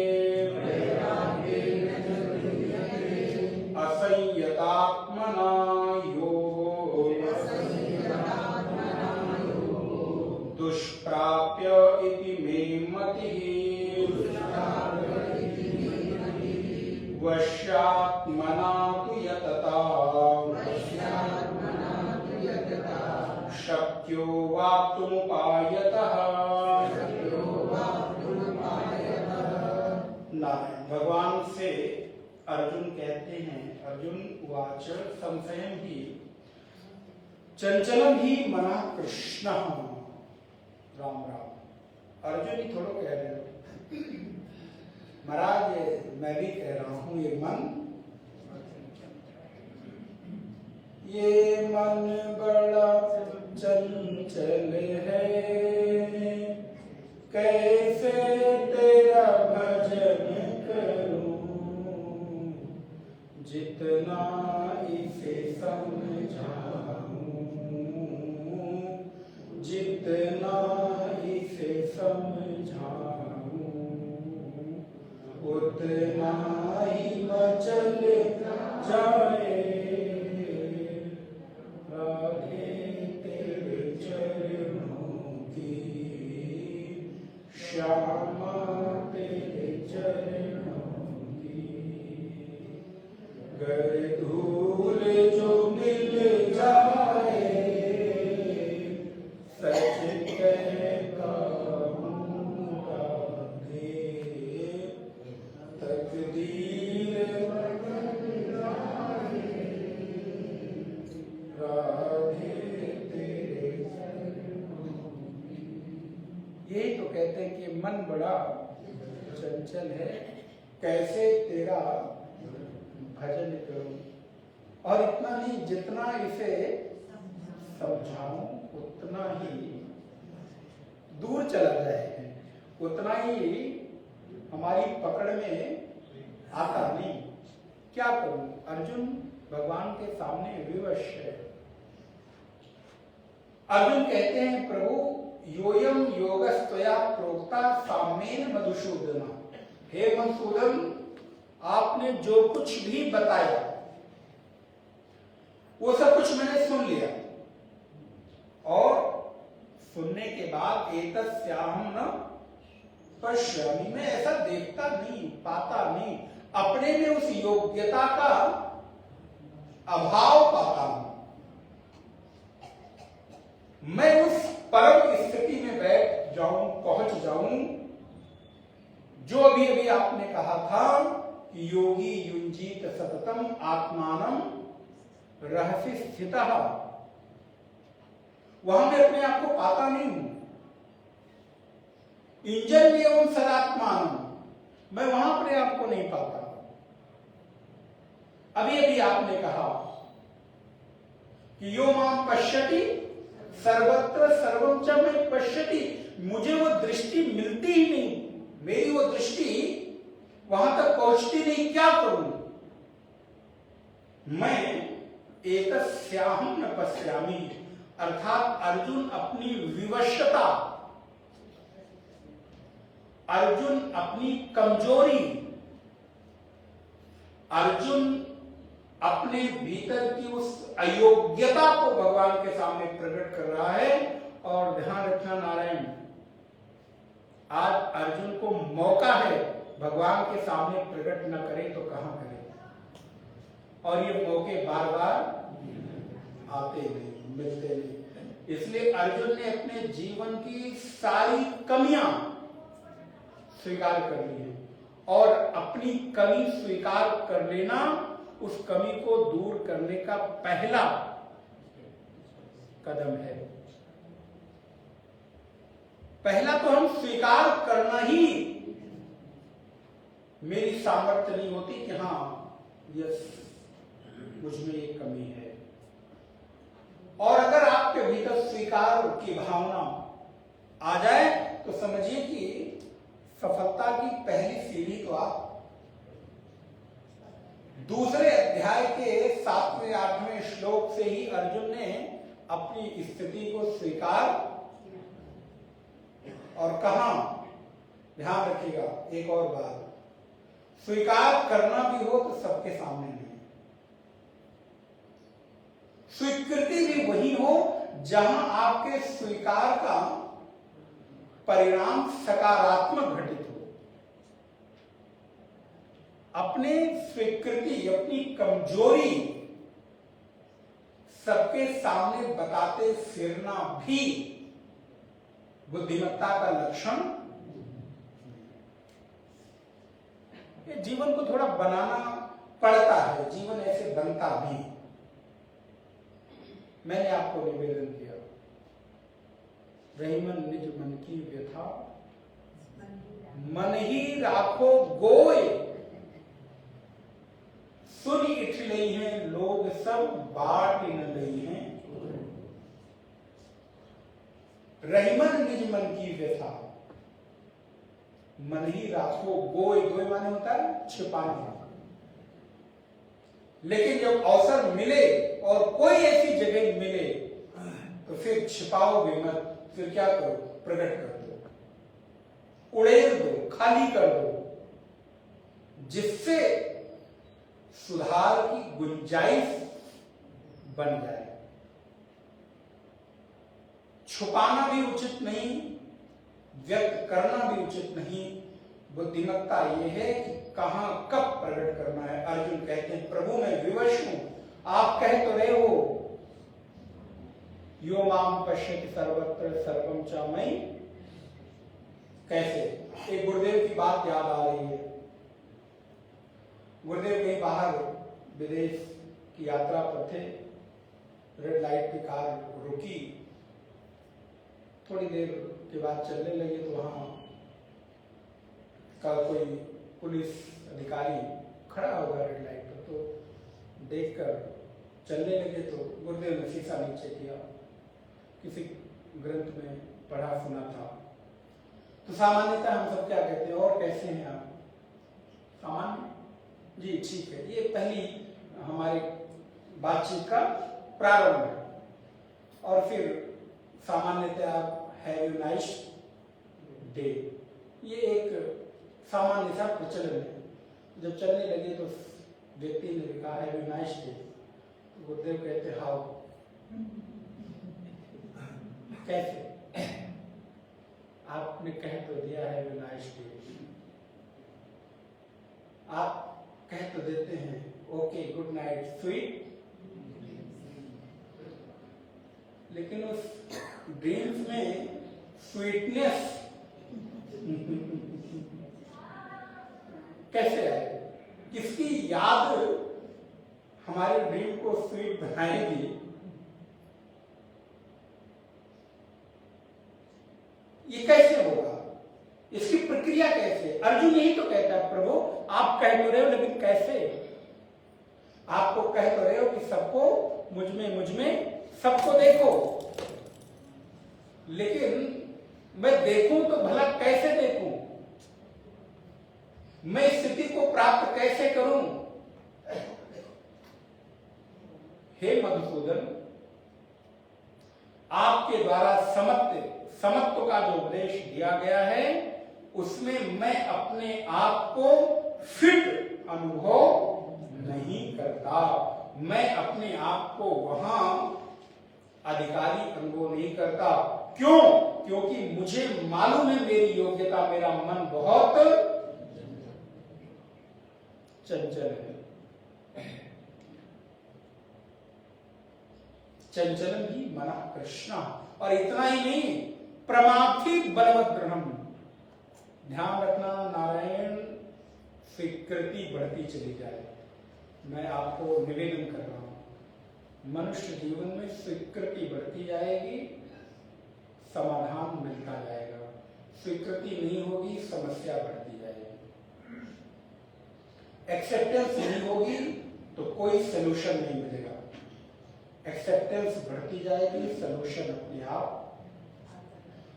असंयतात्मना योगो दुष्प्राप्य इति मे मतिः वश्यात्मना तु यतता शक्यो वाप्तुमुपायतः। भगवान से अर्जुन कहते हैं, अर्जुन उवाच संशयं हि चंचलम ही मना कृष्ण। राम राम, अर्जुन ही थोड़ा कह रहे हो महाराज, मैं भी कह रहा हूं, ये मन ये मन बड़ा चंचल है, कैसे तेरा भजन करूं, जितना इसे समझाऊं, जितना इसे समझाऊं, उतना ही मचल जाए। राधे तेरे चरणों की, श्यामा तेरे चरणों की, गर धूल जो मिल जाए, सच कहता हूँ राधे, तकदीर राधे तेरे। यही तो कहते हैं कि मन बड़ा चंचल है, कैसे तेरा भजन करूं। और इतना नहीं, जितना इसे समझाऊं उतना ही दूर चला जाए, उतना ही हमारी पकड़ में आता नहीं। क्या करूं? अर्जुन भगवान के सामने विवश है। अर्जुन कहते हैं, प्रभु योयम योगस्त्वया प्रोक्ता साम्येन मधुसूदन। हे मधुसूदन, आपने जो कुछ भी बताया वो सब कुछ मैंने सुन लिया, और सुनने के बाद एतस्याहं न पश्यामि, मैं ऐसा देखता नहीं, पाता नहीं, अपने में उस योग्यता का अभाव पाता हूं। मैं उस परम स्थिति में बैठ जाऊं, पहुंच जाऊं, जो अभी अभी आपने कहा था कि योगी युंजीत सततम आत्मानम रहस्य स्थितः, वहां मैं अपने आप को पाता नहीं हूं। इंजन एवं सदात्मान, मैं वहां अपने आप को नहीं पाता। अभी अभी आपने कहा कि यो माम पश्यति सर्वत्र सर्वं च मैं पश्यति, मुझे वो दृष्टि मिलती ही नहीं, मेरी वो दृष्टि वहां तक पहुंचती नहीं, क्या करूं? मैं एतस्याहं न पश्यामि, अर्थात अर्जुन अपनी विवशता, अर्जुन अपनी कमजोरी, अर्जुन अपने भीतर की उस अयोग्यता को भगवान के सामने प्रकट कर रहा है। और ध्यान रखना नारायण, आज अर्जुन को मौका है, भगवान के सामने प्रकट न करे तो कहां करे, और ये मौके बार बार आते नहीं, मिलते नहीं। इसलिए अर्जुन ने अपने जीवन की सारी कमियां स्वीकार कर ली है, और अपनी कमी स्वीकार कर लेना उस कमी को दूर करने का पहला कदम है। पहला तो हम स्वीकार करना ही मेरी सामर्थ्य नहीं होती कि हाँ यस मुझ में ये कमी है। और अगर आपके भीतर स्वीकार की भावना आ जाए तो समझिए कि सफलता की पहली सीढ़ी तो आप दूसरे अध्याय के 7वें 8वें श्लोक से ही अर्जुन ने अपनी स्थिति को स्वीकार और कहा। ध्यान रखिएगा एक और बात, स्वीकार करना भी हो तो सबके सामने नहीं, स्वीकृति भी वही हो जहां आपके स्वीकार का परिणाम सकारात्मक घटित हो। अपने स्वीकृति, अपनी कमजोरी सबके सामने बताते फिरना भी बुद्धिमत्ता का लक्षण। ये जीवन को थोड़ा बनाना पड़ता है, जीवन ऐसे बनता भी। मैंने आपको निवेदन किया, रहीमन निज मन की व्यथा मन ही राखो गोय, सुन इठ लई हैं लोग सब बाट न लई हैं, रहीमन निज मन की व्यथा, मन ही राखो गोय। गोय माने होता है छिपाना। लेकिन जब अवसर मिले और कोई ऐसी जगह मिले तो फिर छिपाओगे मत, फिर क्या करो, प्रकट कर दो, उड़ेल दो, खाली कर दो, जिससे सुधार की गुंजाइश बन जाए। छुपाना भी उचित नहीं, व्यक्त करना भी उचित नहीं। बुद्धिमत्ता यह है कि कहां कब प्रकट करना है। अर्जुन कहते हैं प्रभु मैं विवश हूं, आप कह तो रहे हो यो माम पश्यति सर्वत्र सर्वम च मयि। कैसे? एक गुरुदेव की बात याद आ रही है। गुरुदेव कहीं बाहर विदेश की यात्रा पर थे, रेड लाइट की कार रुकी, थोड़ी देर के बाद चलने लगे तो वहां का कोई पुलिस अधिकारी खड़ा होगा रेड लाइट पर, तो देखकर चलने लगे। तो गुरुदेव ने शीशा नीचे किया, किसी ग्रंथ में पढ़ा सुना था। तो सामान्यतः हम सब क्या कहते हैं, और कैसे हैं आप? सामान्य जी, ठीक है। ये पहली हमारी बातचीत का प्रारंभ है। और फिर सामान्यतः आप हैव यू नाइस डे, ये एक सामान्य सा प्रचलन है। जब चलने लगे तो व्यक्ति ने कहा हैव यू नाइस डे, तो गुरुदेव कहते हाउ, कैसे? आपने कह तो दिया हैव यू नाइस डे, आप कह तो देते हैं ओके गुड नाइट स्वीट, लेकिन उस ड्रीम्स में स्वीटनेस कैसे आए? किसकी याद हमारे ड्रीम को स्वीट बनाएगी? ये कैसे होगा? इसकी प्रक्रिया कैसे? अर्जुन यही तो कहता है प्रभु आप कह तो रहे हो, लेकिन कैसे? आपको कह तो रहे हो कि सबको मुझ में सबको देखो, लेकिन मैं देखूं तो भला कैसे देखूं? मैं स्थिति को प्राप्त कैसे करूं? हे मधुसूदन, आपके द्वारा समत्व का जो उपदेश दिया गया है उसमें मैं अपने आप को फिट अनुभव नहीं करता। मैं अपने आप को वहां अधिकारी अनुभव नहीं करता। क्यों? क्योंकि मुझे मालूम है मेरी योग्यता, मेरा मन बहुत चंचल है। चंचल ही मना कृष्णा। और इतना ही नहीं, प्रमाथि बलवद्रहम। ध्यान रखना, नारायण स्वीकृति बढ़ती चली जाए। मैं आपको निवेदन कर रहा हूं, मनुष्य जीवन में स्वीकृति बढ़ती जाएगी, समाधान मिलता जाएगा। स्वीकृति नहीं होगी, समस्या बढ़ती जाएगी। एक्सेप्टेंस नहीं होगी तो कोई सोल्यूशन नहीं मिलेगा। एक्सेप्टेंस बढ़ती जाएगी, सोल्यूशन अपने आप।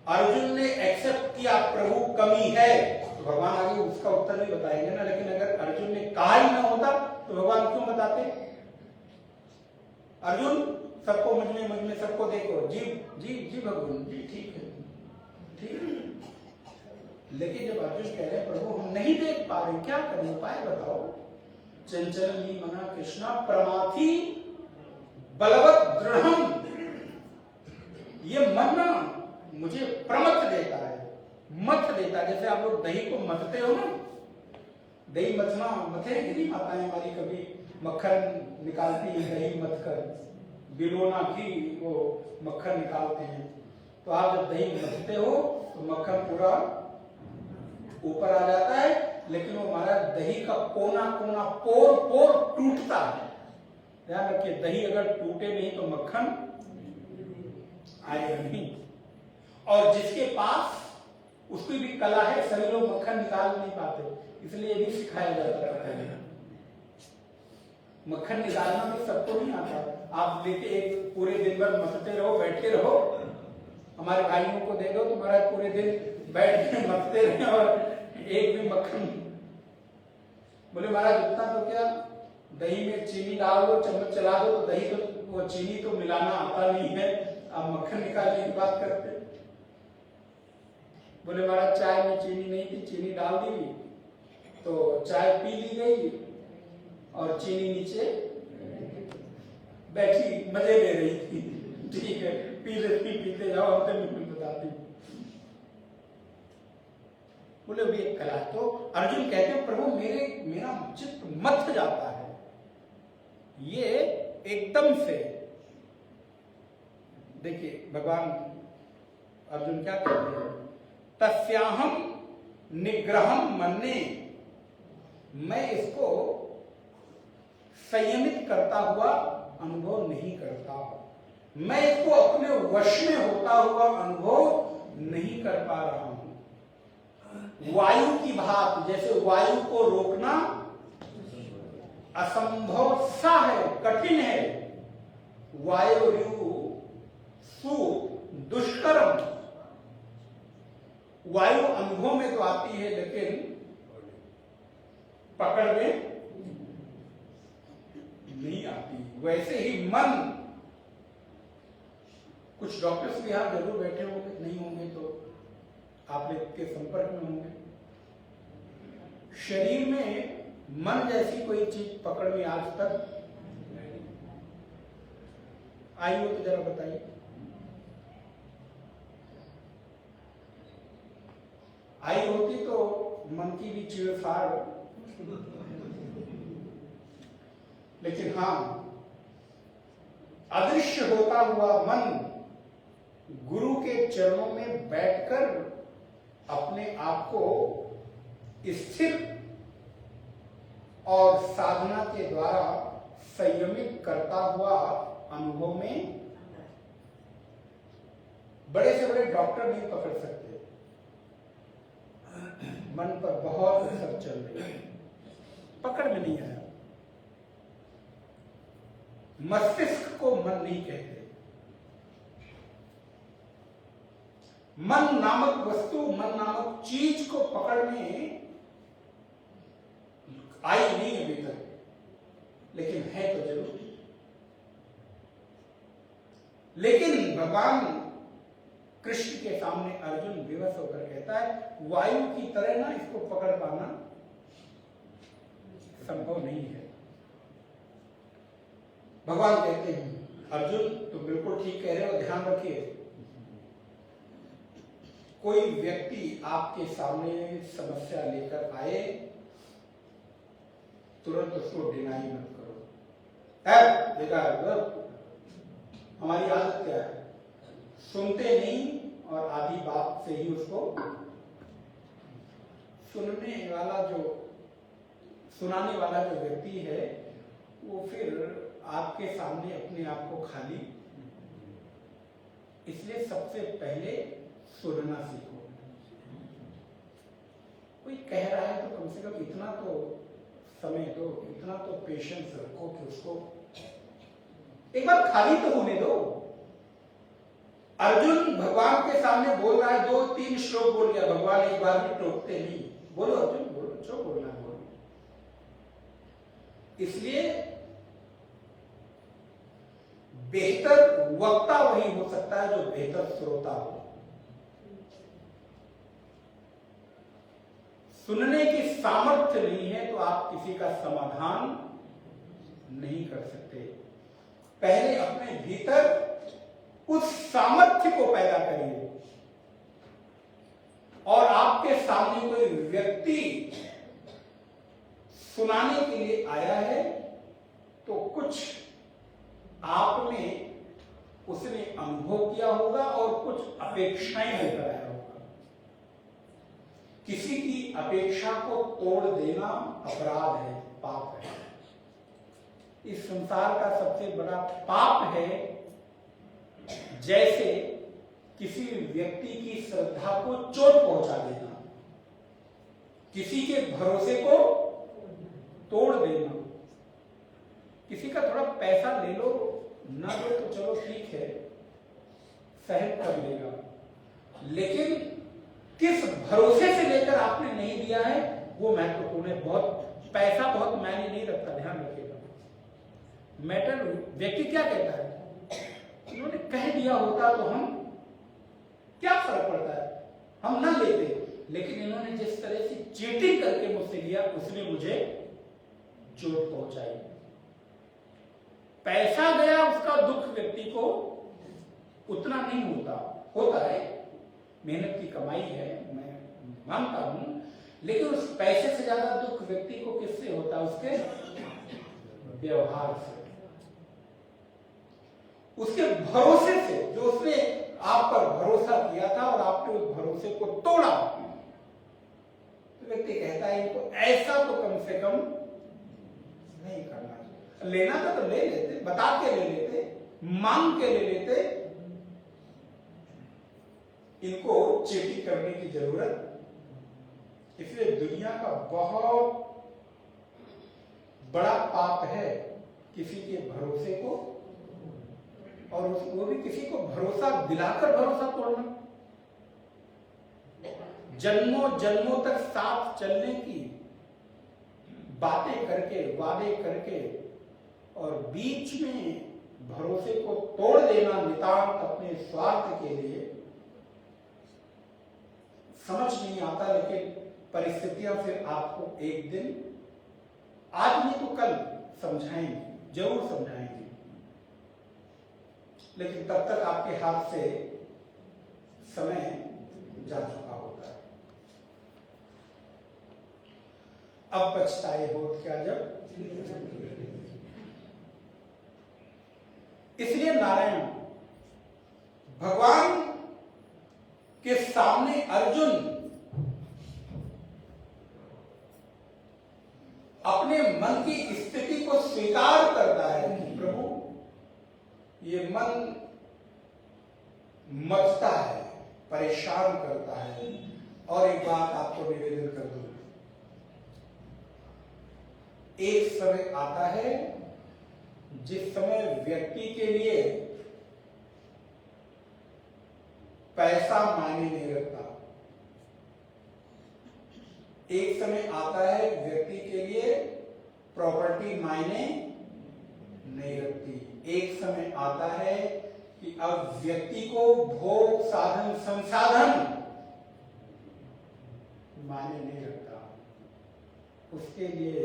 अर्जुन ने एक्सेप्ट किया प्रभु कमी है, तो भगवान आगे उसका उत्तर नहीं बताएंगे ना। लेकिन अगर अर्जुन ने कहा ही ना होता तो भगवान क्यों बताते? अर्जुन सबको मुझ में सबको देखो, जी जी जी भगवान जी, ठीक है ठीक है। लेकिन जब अर्जुन कह रहे प्रभु हम नहीं देख पा रहे, क्या करें, उपाय बताओ। चंचल ही मना कृष्णा प्रमाथि बलवत दृढ़म। ये मन ना मुझे प्रमथ देता है, मथ देता है। जैसे आप लोग दही को मथते हो ना, दही मथना, मथे कि नहीं माताएं हमारी कभी मक्खन निकालती है दही मथ कर, बिलोना की वो मक्खन निकालते हैं। तो आप जब दही मथते हो तो मक्खन पूरा ऊपर आ जाता है, लेकिन वो हमारा दही का कोना कोना पोर पोर टूटता है। ध्यान रखिए, दही अगर टूटे नहीं तो मक्खन आएगा नहीं। और जिसके पास उसकी भी कला है, सभी लोग मक्खन निकाल नहीं पाते, इसलिए भी सिखाया जाता है। मक्खन निकालना में सबको नहीं आता। आप लेके एक पूरे दिन भर मथते रहो, बैठे रहो, हमारे भाइयों को दे दो, तुम्हारा पूरे दिन बैठ के मथते रहे और एक भी मक्खन। बोले महाराज इतना तो क्या, दही में चीनी डाल दो, चम्मच चला दो तो दही तो, वो चीनी तो मिलाना आता नहीं है, आप मक्खन निकालने की बात करते। बोले महाराज चाय में चीनी नहीं थी, चीनी डाल दी तो चाय पी ली गई और चीनी नीचे बैठी मजे ले रही थी। ठीक है, पीते जाओ, हम तो बताती। बोले भी एक कला। तो अर्जुन कहते हैं प्रभु मेरा चित्त मथ जाता है, ये एकदम से। देखिए भगवान अर्जुन क्या कहते हैं, तस्याहम निग्रहम मन्ये, मैं इसको संयमित करता हुआ अनुभव नहीं करता, मैं इसको अपने वश में होता हुआ अनुभव नहीं कर पा रहा हूं। वायु की भांति, जैसे वायु को रोकना असंभव सा है, कठिन है, वायु सु दुष्कर्म। वायु अनुभव में तो आती है लेकिन पकड़ में नहीं आती। वैसे ही मन, कुछ डॉक्टर्स भी यहां जरूर बैठे होंगे, नहीं होंगे तो आप लोग के संपर्क में होंगे। शरीर में मन जैसी कोई चीज पकड़ में आज तक आई हो तो जरा बताइए। आई होती तो मन की भी चीरफाड़, लेकिन हाँ, अदृश्य होता हुआ मन गुरु के चरणों में बैठकर अपने आप को स्थिर और साधना के द्वारा संयमित करता हुआ अनुभव में, बड़े से बड़े डॉक्टर नहीं पकड़ सकते। मन पर बहुत असर चल रही है, पकड़ में नहीं आया। मस्तिष्क को मन नहीं कहते। मन नामक वस्तु, मन नामक चीज को पकड़ में आई नहीं अभी तक, लेकिन है तो जरूर। लेकिन भगवान कृष्ण के सामने अर्जुन विवश होकर कहता है, वायु की तरह ना इसको पकड़ पाना संभव नहीं है। भगवान कहते हैं, अर्जुन तुम बिल्कुल ठीक कह रहे हो, ध्यान रखिए, कोई व्यक्ति आपके सामने समस्या लेकर आए, तुरंत उसको डिनाई मत करो। देखा हमारी आदत क्या है, सुनते नहीं और आधी बात से ही उसको, सुनाने वाला जो व्यक्ति है वो फिर आपके सामने अपने आप को खाली। इसलिए सबसे पहले सुनना सीखो। कोई कह रहा है तो कम से कम इतना तो समय दो, इतना तो पेशेंस रखो कि उसको एक बार खाली तो होने दो। अर्जुन भगवान के सामने बोल रहा है, 2-3 श्लोक बोल गया, भगवान एक बार भी टोकते नहीं। बोलो अर्जुन, बोलो, जो बोलना है बोलो। इसलिए बेहतर वक्ता वही हो सकता है जो बेहतर श्रोता हो। सुनने की सामर्थ्य नहीं है तो आप किसी का समाधान नहीं कर सकते। पहले अपने भीतर उस सामर्थ्य को पैदा करिए। और आपके सामने कोई व्यक्ति सुनाने के लिए आया है तो कुछ आप में उसने अनुभव किया होगा और कुछ अपेक्षाएं लेकर आया होगा। किसी की अपेक्षा को तोड़ देना अपराध है, पाप है। इस संसार का सबसे बड़ा पाप है जैसे किसी व्यक्ति की श्रद्धा को चोट पहुंचा देना, किसी के भरोसे को तोड़ देना, किसी का थोड़ा पैसा ले लो, ना लो तो चलो ठीक है, सहन कर लेगा, लेकिन किस भरोसे से लेकर आपने नहीं दिया है वो महत्वपूर्ण है। बहुत पैसा बहुत मायने नहीं रखता, ध्यान रखिएगा। मैटर व्यक्ति क्या कहता है, उन्होंने कह दिया होता तो हम क्या फर्क पड़ता है, हम ना लेते, लेकिन इन्होंने जिस तरह से चीटिंग करके मुझसे लिया उसने मुझे चोट पहुंचाई। पैसा गया उसका दुख व्यक्ति को उतना नहीं होता, होता है, मेहनत की कमाई है, मैं मानता हूं, लेकिन उस पैसे से ज्यादा दुख व्यक्ति को किससे होता है, उसके व्यवहार से, उसके भरोसे से, जो उसने आप पर भरोसा किया था और आपने उस भरोसे को तोड़ा। तो व्यक्ति कहता है इनको ऐसा तो कम से कम नहीं करना चाहिए। लेना था तो ले लेते, बता के ले लेते, मांग के ले लेते, इनको चीटिंग करने की जरूरत। इसलिए दुनिया का बहुत बड़ा पाप है किसी के भरोसे को, और वो भी किसी को भरोसा दिलाकर भरोसा तोड़ना। जन्मों जन्मों तक साथ चलने की बातें करके, वादे करके, और बीच में भरोसे को तोड़ देना नितांत अपने स्वार्थ के लिए, समझ नहीं आता, लेकिन परिस्थितियां फिर आपको एक दिन, आज नहीं तो कल समझाएंगे, जरूर समझाएंगे, लेकिन तब तक आपके हाथ से समय जा चुका होता है। अब पछताए होत क्या जब। इसलिए नारायण भगवान के सामने अर्जुन अपने मन की स्थिति को स्वीकार करता है कि प्रभु ये मन मचता है, परेशान करता है, और एक बात आपको निवेदन कर दूं, एक समय आता है जिस समय व्यक्ति के लिए पैसा मायने नहीं रखता। एक समय आता है व्यक्ति के लिए प्रॉपर्टी मायने नहीं रखती। एक समय आता है कि अब व्यक्ति को भोग साधन संसाधन मायने नहीं रखता, उसके लिए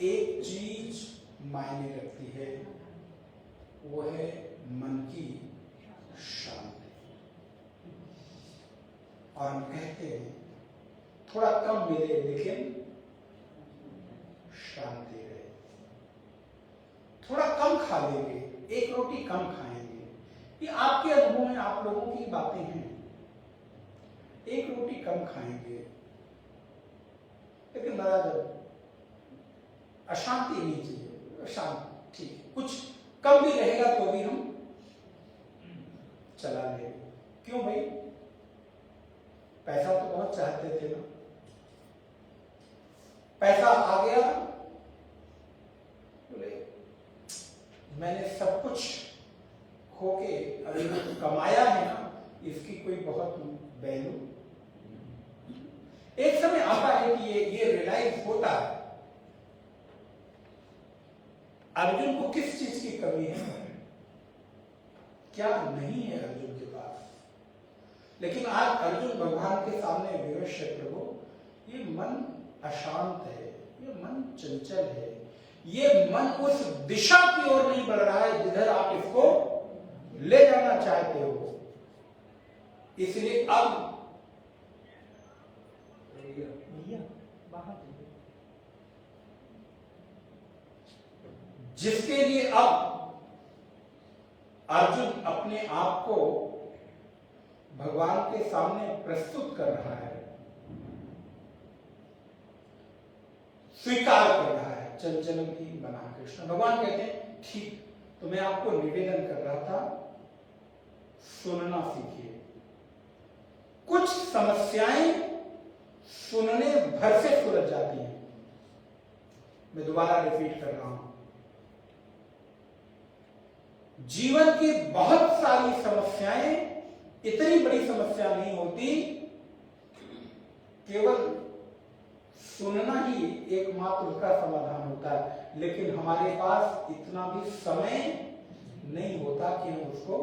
एक चीज मायने रखती है, वो है मन की शांति। और हम कहते हैं थोड़ा कम मिले लेकिन शांति रहे, थोड़ा कम खा लेंगे, एक रोटी कम खाएंगे, ये आपके अनुभव में आप लोगों की बातें हैं, एक रोटी कम खाएंगे, लेकिन बड़ा जब अशांति नहीं चाहिए, शांति ठीक है, कुछ कम भी रहेगा तो भी हम चला लेंगे। क्यों भाई, पैसा तो बहुत चाहते थे ना, पैसा आ गया, बोले मैंने सब कुछ खो के अभी कमाया है ना, इसकी कोई बहुत वैल्यू। एक समय आता है कि ये रियलाइज होता है। अर्जुन को किस चीज की कमी है, क्या नहीं है अर्जुन के पास, लेकिन आज अर्जुन भगवान के सामने विवश है, प्रभु ये मन अशांत है, ये मन चंचल है, ये मन उस दिशा की ओर नहीं बढ़ रहा है जिधर आप इसको ले जाना चाहते हो। इसलिए अब जिसके लिए अब अर्जुन अपने आप को भगवान के सामने प्रस्तुत कर रहा है, स्वीकार कर रहा है, चंचल की बना कृष्ण। भगवान कहते हैं ठीक, तो मैं आपको निवेदन कर रहा था, सुनना सीखिए। कुछ समस्याएं सुनने भर से सुलझ जाती हैं। मैं दोबारा रिपीट कर रहा हूं, जीवन की बहुत सारी समस्याएं इतनी बड़ी समस्या नहीं होती, केवल सुनना ही एकमात्र उसका समाधान होता है, लेकिन हमारे पास इतना भी समय नहीं होता कि हम उसको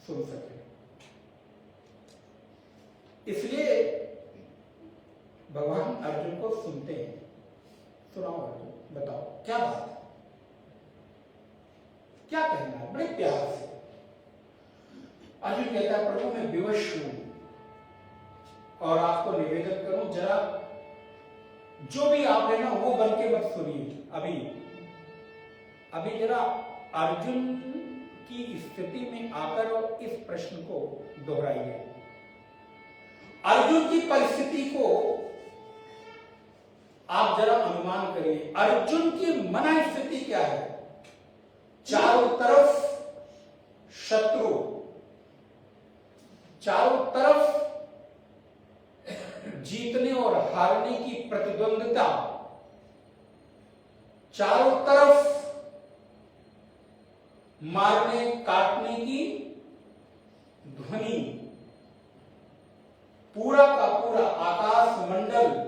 सुन सके। इसलिए भगवान अर्जुन को सुनते हैं। सुनाओ अर्जुन, बताओ क्या बात है, क्या कहना है, बड़े प्यार से। अर्जुन कहता है प्रभु मैं विवश हूं और आपको निवेदन करूं, जरा जो भी आप है ना वो बन के मत सुनिए। अभी जरा अर्जुन की स्थिति में आकर और इस प्रश्न को दोहराइए। अर्जुन की परिस्थिति को आप जरा अनुमान करिए। अर्जुन की मन स्थिति क्या है? चारों तरफ शत्रु, चारों तरफ जीतने और हारने की प्रतिद्वंद्विता, चारों तरफ मारने काटने की ध्वनि, पूरा का पूरा आकाश मंडल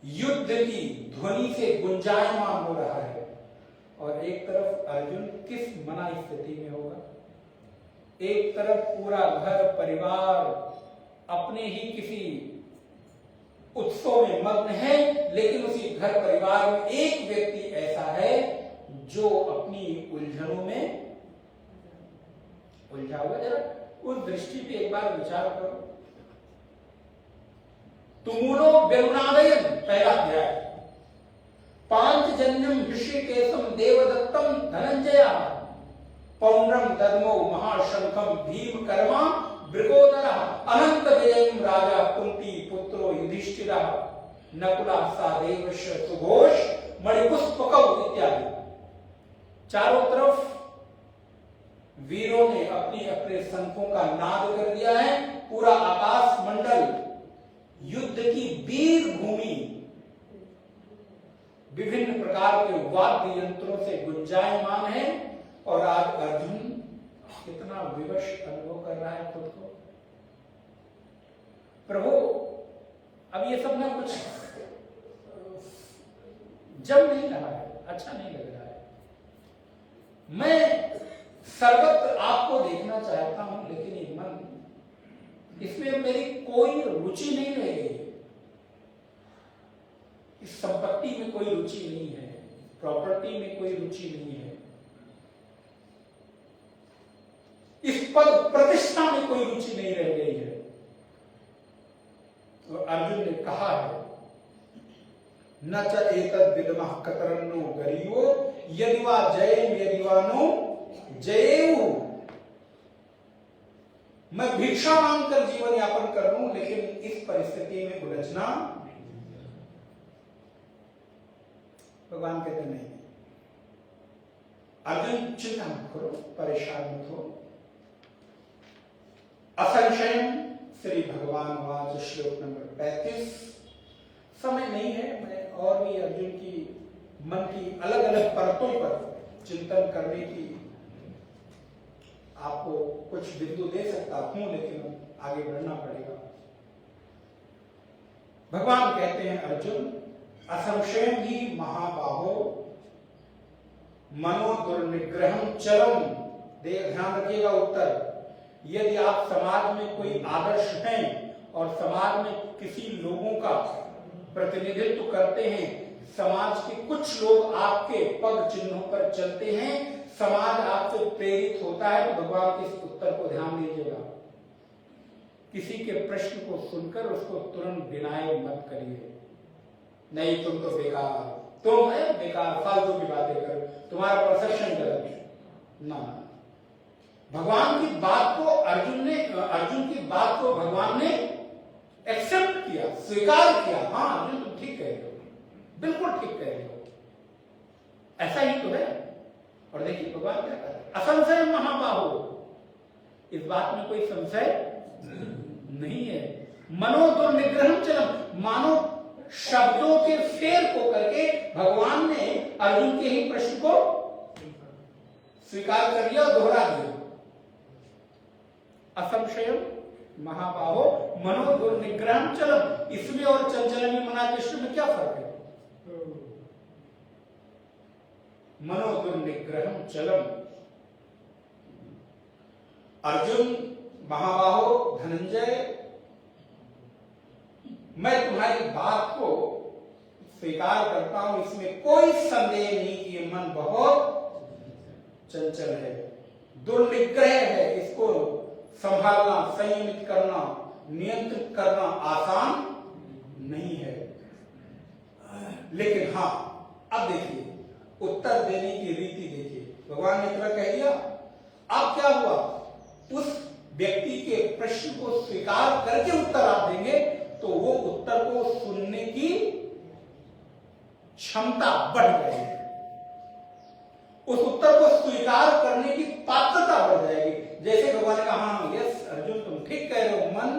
युद्ध की ध्वनि से गुंजायमान हो रहा है। और एक तरफ अर्जुन किस मना स्थिति में होगा? एक तरफ पूरा घर परिवार अपने ही किसी उत्सव में मग्न है, लेकिन उसी घर परिवार में एक व्यक्ति ऐसा है जो अपनी उलझनों में उलझा हुआ। जरा उस दृष्टि पे एक बार विचार करो। तुमुलो व्यरुणादयन, पहला अध्याय। पांचजन्यम ऋषिकेशम देवदत्तम धनंजय पौंड्रम दद्मो महाशंखम भीम कर्मा मृगोदर अनंत व्ययम राजा कुंती पुत्रो युधिष्ठिर नकुला सादेवश सुघोष मणिपुष्पकौ इत्यादि। चारों तरफ वीरों ने अपनी अपने शंखों का नाद कर दिया है। पूरा आकाश मंडल युद्ध की वीर भूमि विभिन्न प्रकार के वाद्य यंत्रों से गुंजायमान है। और आज अर्जुन कितना विवश अनुभव कर रहा है खुद को। प्रभु अब ये सब ना कुछ जम नहीं रहा है, अच्छा नहीं लग रहा है। मैं सर्वत्र आपको देखना चाहता हूं, लेकिन ये मन, इसमें मेरी कोई रुचि नहीं रह गई है। इस संपत्ति में कोई रुचि नहीं है, प्रॉपर्टी में कोई रुचि नहीं है, इस पद प्रतिष्ठा में कोई रुचि नहीं रह गई है। और अर्जुन ने कहा है न च एतद् विद्मः कतरन्नो गरीयो यदि वा जयेम यदि वा नो जयेऊ। मैं भिक्षा मांगकर जीवन यापन कर लूं, लेकिन इस परिस्थिति में उलझना, भगवान कहते नहीं। अर्जुन चिंता मत करो, परेशान मत हो। असंशयम श्री भगवान वाच श्लोक नंबर 35। समय नहीं है, मैं और भी अर्जुन की मन की अलग अलग परतों पर चिंतन करने की आपको कुछ बिंदु दे सकता हूं, लेकिन आगे बढ़ना पड़ेगा। भगवान कहते हैं अर्जुन असंशयम ही महाबाहो मनो दुर्निग्रहम चरम। ध्यान रखिएगा उत्तर। यदि आप समाज में कोई आदर्श हैं और समाज में किसी लोगों का प्रतिनिधित्व करते हैं, समाज के कुछ लोग आपके पग चिन्हों पर चलते हैं, समाज आपसे प्रेरित होता है, तो भगवान के इस उत्तर को ध्यान दीजिएगा। किसी के प्रश्न को सुनकर उसको तुरंत डिनाई मत करिए। नहीं तुम तो बेकार, तुम है बेकार, फालतू की बातें करो, तुम्हारा परसेप्शन गलत है ना। भगवान की बात को अर्जुन की बात को भगवान ने एक्सेप्ट किया, स्वीकार किया। हाँ अर्जुन तुम ठीक कह रहे हो, बिल्कुल ठीक कह रहे हो, ऐसा ही तो है। और देखिए भगवान क्या कहते हैं, असंशय महाबाहो, इस बात में कोई संशय नहीं है। मनो दुर्निग्रहम चरम, मानो शब्दों के फेर को करके भगवान ने अर्जुन के ही प्रश्न को स्वीकार कर लिया और दोहरा दिया। असंशयम महाबाहो मनो दुर्निग्रहम चलम। इसमें और चंचल में मना कृष्ण में क्या फर्क है? मनो दुर्निग्रहम चलम। अर्जुन महाबाहो धनंजय, मैं तुम्हारी बात को स्वीकार करता हूं, इसमें कोई संदेह नहीं कि ये मन बहुत चंचल है, दुर्निग्रह है। इसको संभालना, संयमित करना, नियंत्रित करना आसान नहीं है। लेकिन हां, अब देखिए उत्तर देने की रीति देखिए। भगवान ने इतना कह दिया, अब क्या हुआ? उस व्यक्ति के प्रश्न को स्वीकार करके उत्तर आप देंगे तो वो उत्तर को सुनने की क्षमता बढ़ जाएगी, उस उत्तर को स्वीकार करने की पात्रता बढ़ जाएगी। जैसे भगवान ने कहा, हाँ यस अर्जुन तुम ठीक कह रहे हो, मन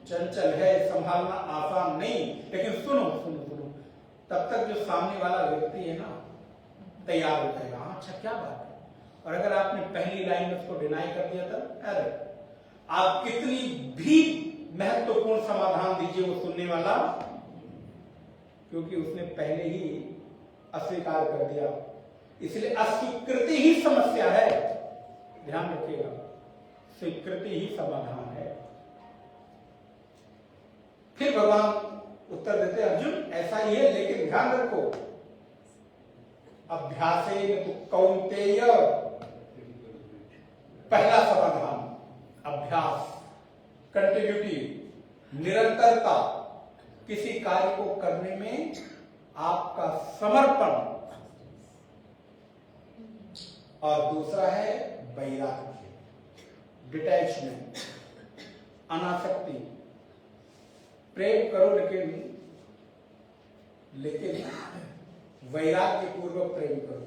चंचल है, संभालना आसान नहीं। लेकिन सुनो सुनो सुनो, तब तक जो सामने वाला व्यक्ति है ना तैयार हो जाएगा। हाँ अच्छा क्या बात है। और अगर आपने पहली लाइन में उसको डिनाई कर दिया था, अरे आप कितनी भी महत्वपूर्ण समाधान दीजिए वो सुनने वाला, क्योंकि उसने पहले ही अस्वीकार कर दिया। इसलिए अस्वीकृति ही समस्या है, ध्यान रखिएगा, स्वीकृति ही समाधान है। फिर भगवान उत्तर देते, अर्जुन ऐसा ही है, लेकिन ध्यान रखो अभ्यासेन तु कौन्तेय, पहला समाधान अभ्यास, कंटिन्यूटी, निरंतरता, किसी कार्य को करने में आपका समर्पण, और दूसरा है वैराग्य, डिटैचमेंट, अनासक्ति। प्रेम करो लेकिन वैराग्य पूर्वक प्रेम करो,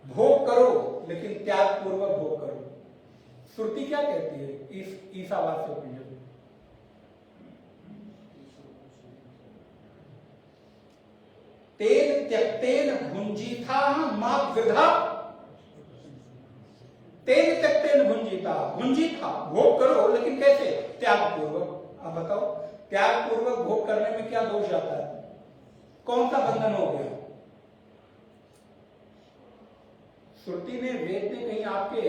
भोग करो लेकिन त्याग पूर्वक भोग करो। श्रुति क्या कहती है इस ईसावास्य उपनिषद में? तेन त्यक्तेन भुंजीथा मा वृथा, तेन त्यक्तेन भुंजीथा, भुंजीथा भोग करो लेकिन कैसे? त्याग पूर्वक। अब बताओ त्याग पूर्वक भोग करने में क्या दोष आता है? कौन सा बंधन हो गया? श्रुति ने, वेद ने कहीं आपके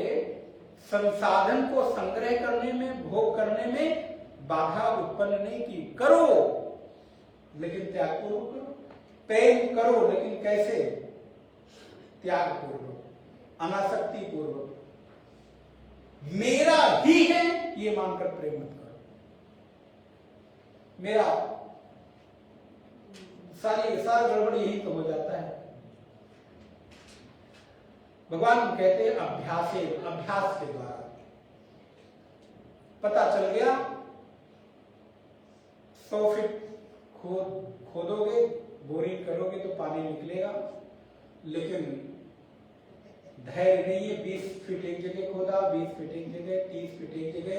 संसाधन को संग्रह करने में, भोग करने में बाधा उत्पन्न नहीं की। करो लेकिन त्याग पूर्वक करो, प्रेम करो लेकिन कैसे? त्याग पूर्वक, अनासक्ति पूर्वक, मेरा ही है ये मानकर प्रेम मत करो। मेरा सारा गड़बड़ यही तो हो जाता है। भगवान कहते हैं अभ्यास के द्वारा पता चल गया। 100 फीट खोदोगे, बोरिंग करोगे तो पानी निकलेगा, लेकिन धैर्य नहीं है। 20 फीट एक जगह खोदा, 20 फीट एक जगह, 30 फीट एक जगह,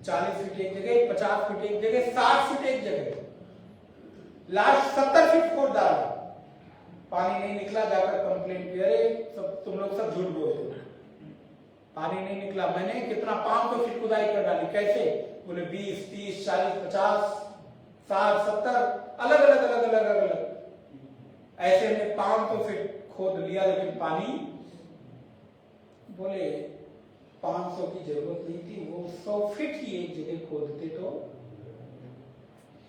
40 फीट एक जगह, 50 फीट एक जगह, 60 फीट एक जगह, लास्ट 70 फीट खोद डाला, पानी नहीं निकला। जाकर कंप्लेंट किया, सब तुम लोग सब झूठ बोलते हो, पानी नहीं निकला। मैंने कितना 500 फीट खुदाई कर डाली, कैसे? बोले 20, 30, 40, 50, 60, 70 अलग अलग अलग अलग अलग अलग ऐसे में 500 फीट खोद लिया, लेकिन पानी, बोले 500 की जरूरत नहीं थी, वो 100 फीट ही एक जगह खोदते तो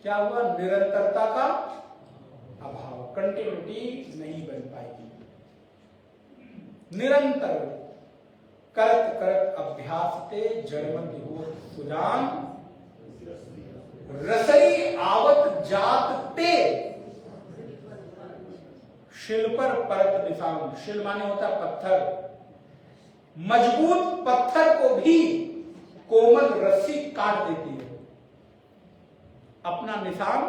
क्या हुआ? निरंतरता का अभाव, कंटिन्यूटी नहीं बन पाएगी। निरंतर करत करत अभ्यास ते जड़मति हो सुजान, रसई आवत जात ते शिल पर परत निशान। शिल माने होता पत्थर, मजबूत पत्थर को भी कोमल रस्सी काट देती है, अपना निशान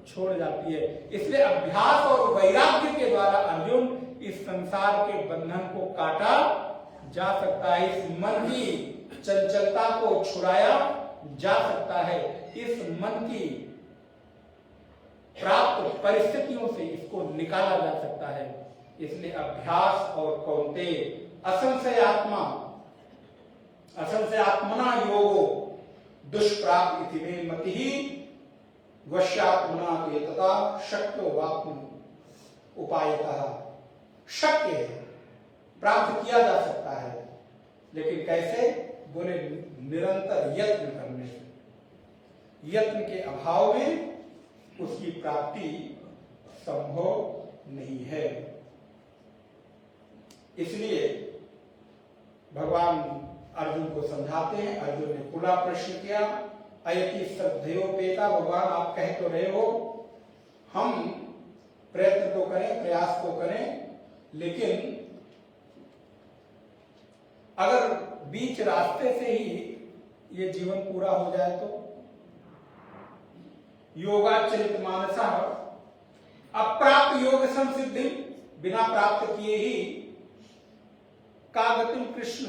छोड़ जाती है। इसलिए अभ्यास और वैराग्य के द्वारा अर्जुन इस संसार के बंधन को काटा जा सकता है, इस मन की चंचलता को छुड़ाया जा सकता है। इस मन की प्राप्त परिस्थितियों से इसको निकाला जा सकता है। इसलिए अभ्यास और कौन्तेय असंशयात्मना योगो दुष्प्राप इति मे मतिः वश्यात्मना एतदा शक्यो वाप्तुम् उपायतः। शक्य है, प्राप्त किया जा सकता है, लेकिन कैसे? बोले निरंतर यत्न करने से। यत्न के अभाव में उसकी प्राप्ति संभव नहीं है। इसलिए भगवान अर्जुन को समझाते हैं। अर्जुन ने खुला प्रश्न किया, अयति श्रद्धेयोपेता, भगवान आप कह तो रहे हो हम प्रयत्न तो करें, प्रयास तो करें, लेकिन अगर बीच रास्ते से ही ये जीवन पूरा हो जाए तो? योगाचरित मानसा अप्राप्त योग संसिद्धि, बिना प्राप्त किए ही कागतिम कृष्ण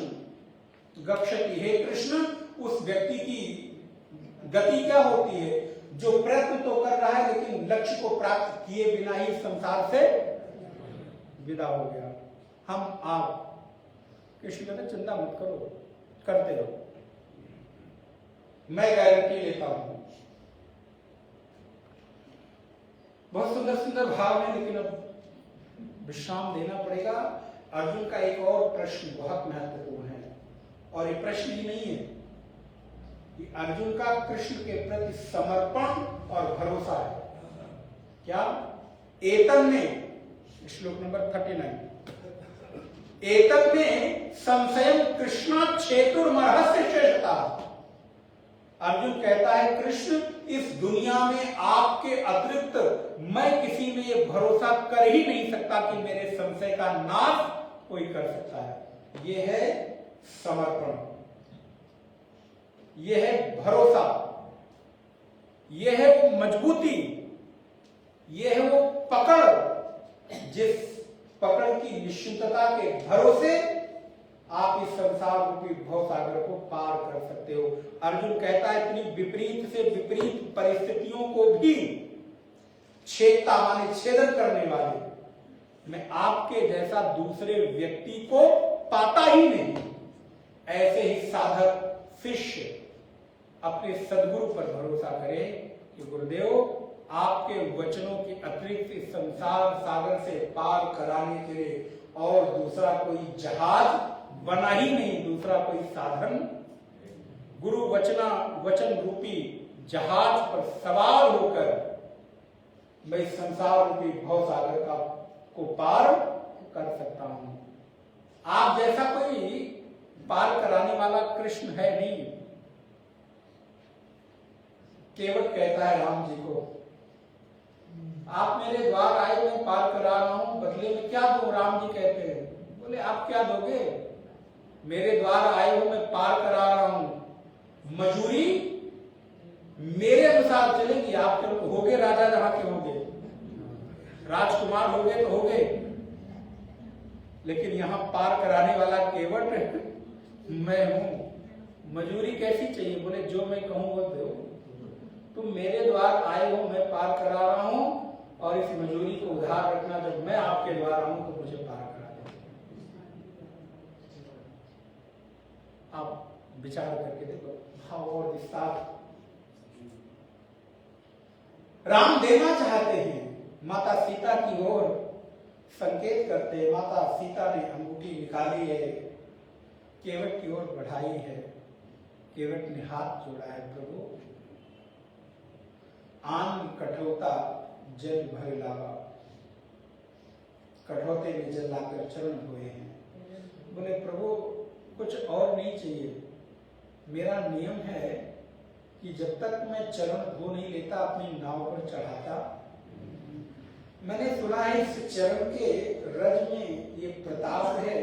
गक्षति, हे कृष्ण उस व्यक्ति की गति क्या होती है जो प्रयत्न तो कर रहा है लेकिन लक्ष्य को प्राप्त किए बिना ही संसार से विदा हो गया। हम आप कृष्ण कहते चिंता मत करो, करते रहो, मैं गारंटी लेता हूं। बहुत सुंदर सुंदर भाव है, लेकिन अब विश्राम देना पड़ेगा। अर्जुन का एक और प्रश्न बहुत महत्वपूर्ण है, और ये प्रश्न ही नहीं है, कि अर्जुन का कृष्ण के प्रति समर्पण और भरोसा है। क्या? एतन में, श्लोक नंबर 39, एतन में संशयम कृष्णा क्षेत्रुर्मर्हस्य शेषता। अर्जुन कहता है कृष्ण इस दुनिया में आपके अतिरिक्त मैं किसी में ये भरोसा कर ही नहीं सकता कि मेरे संशय का नाश कोई कर सकता है। ये है समर्पण, ये है भरोसा, ये है वो मजबूती, ये है वो पकड़, जिस पकड़ की निश्चितता के भरोसे आप इस संसार रूपी भव सागर को पार कर सकते हो। अर्जुन कहता है इतनी विपरीत से विपरीत परिस्थितियों को भी छेदता माने छेदन करने वाले मैं आपके जैसा दूसरे व्यक्ति को पाता ही नहीं। ऐसे ही साधक शिष्य अपने सद्गुरु पर भरोसा करे कि गुरुदेव आपके वचनों के अतिरिक्त इस संसार सागर से पार कराने के लिए और दूसरा कोई जहाज बना ही नहीं, दूसरा कोई साधन। गुरु वचन रूपी जहाज पर सवार होकर मैं इस संसार रूपी भव सागर को पार कर सकता हूं। आप जैसा कोई पार कराने वाला कृष्ण है नहीं। केवट कहता है राम जी को, आप मेरे द्वार आए, मैं पार करा रहा हूं, बदले में क्या दूं? राम जी कहते हैं, बोले आप क्या दोगे? मेरे द्वार आए हो, मैं पार करा रहा हूं, मजूरी मेरे अनुसार चलेगी। आप चलो होगे राजा जहां के होगे, राजकुमार होगे तो होगे, लेकिन यहां पार कराने वाला केवट मैं हूं। मजूरी कैसी चाहिए? बोले जो मैं कहूं वो दो। तुम मेरे द्वार आए हो, मैं पार करा रहा हूं, और इस मजूरी को उधार रखना, जब मैं आपके द्वार आऊं तो मुझे पार करा दो। आप विचार करके देखो, भाव और विस्तार राम देना चाहते हैं। माता सीता की ओर संकेत करते हैं। माता सीता ने अंगूठी निकाली है, केवट की ओर बढ़ाई है। केवट ने हाथ जोड़ा है, प्रभु आन कठोता जल भर लावा, कठौते में जल लाकर चरण धोए हैं। बोले प्रभु कुछ और नहीं चाहिए, मेरा नियम है कि जब तक मैं चरण धो नहीं लेता अपनी नाव पर चढ़ाता। मैंने सुना है इस चरण के रज में ये प्रताप है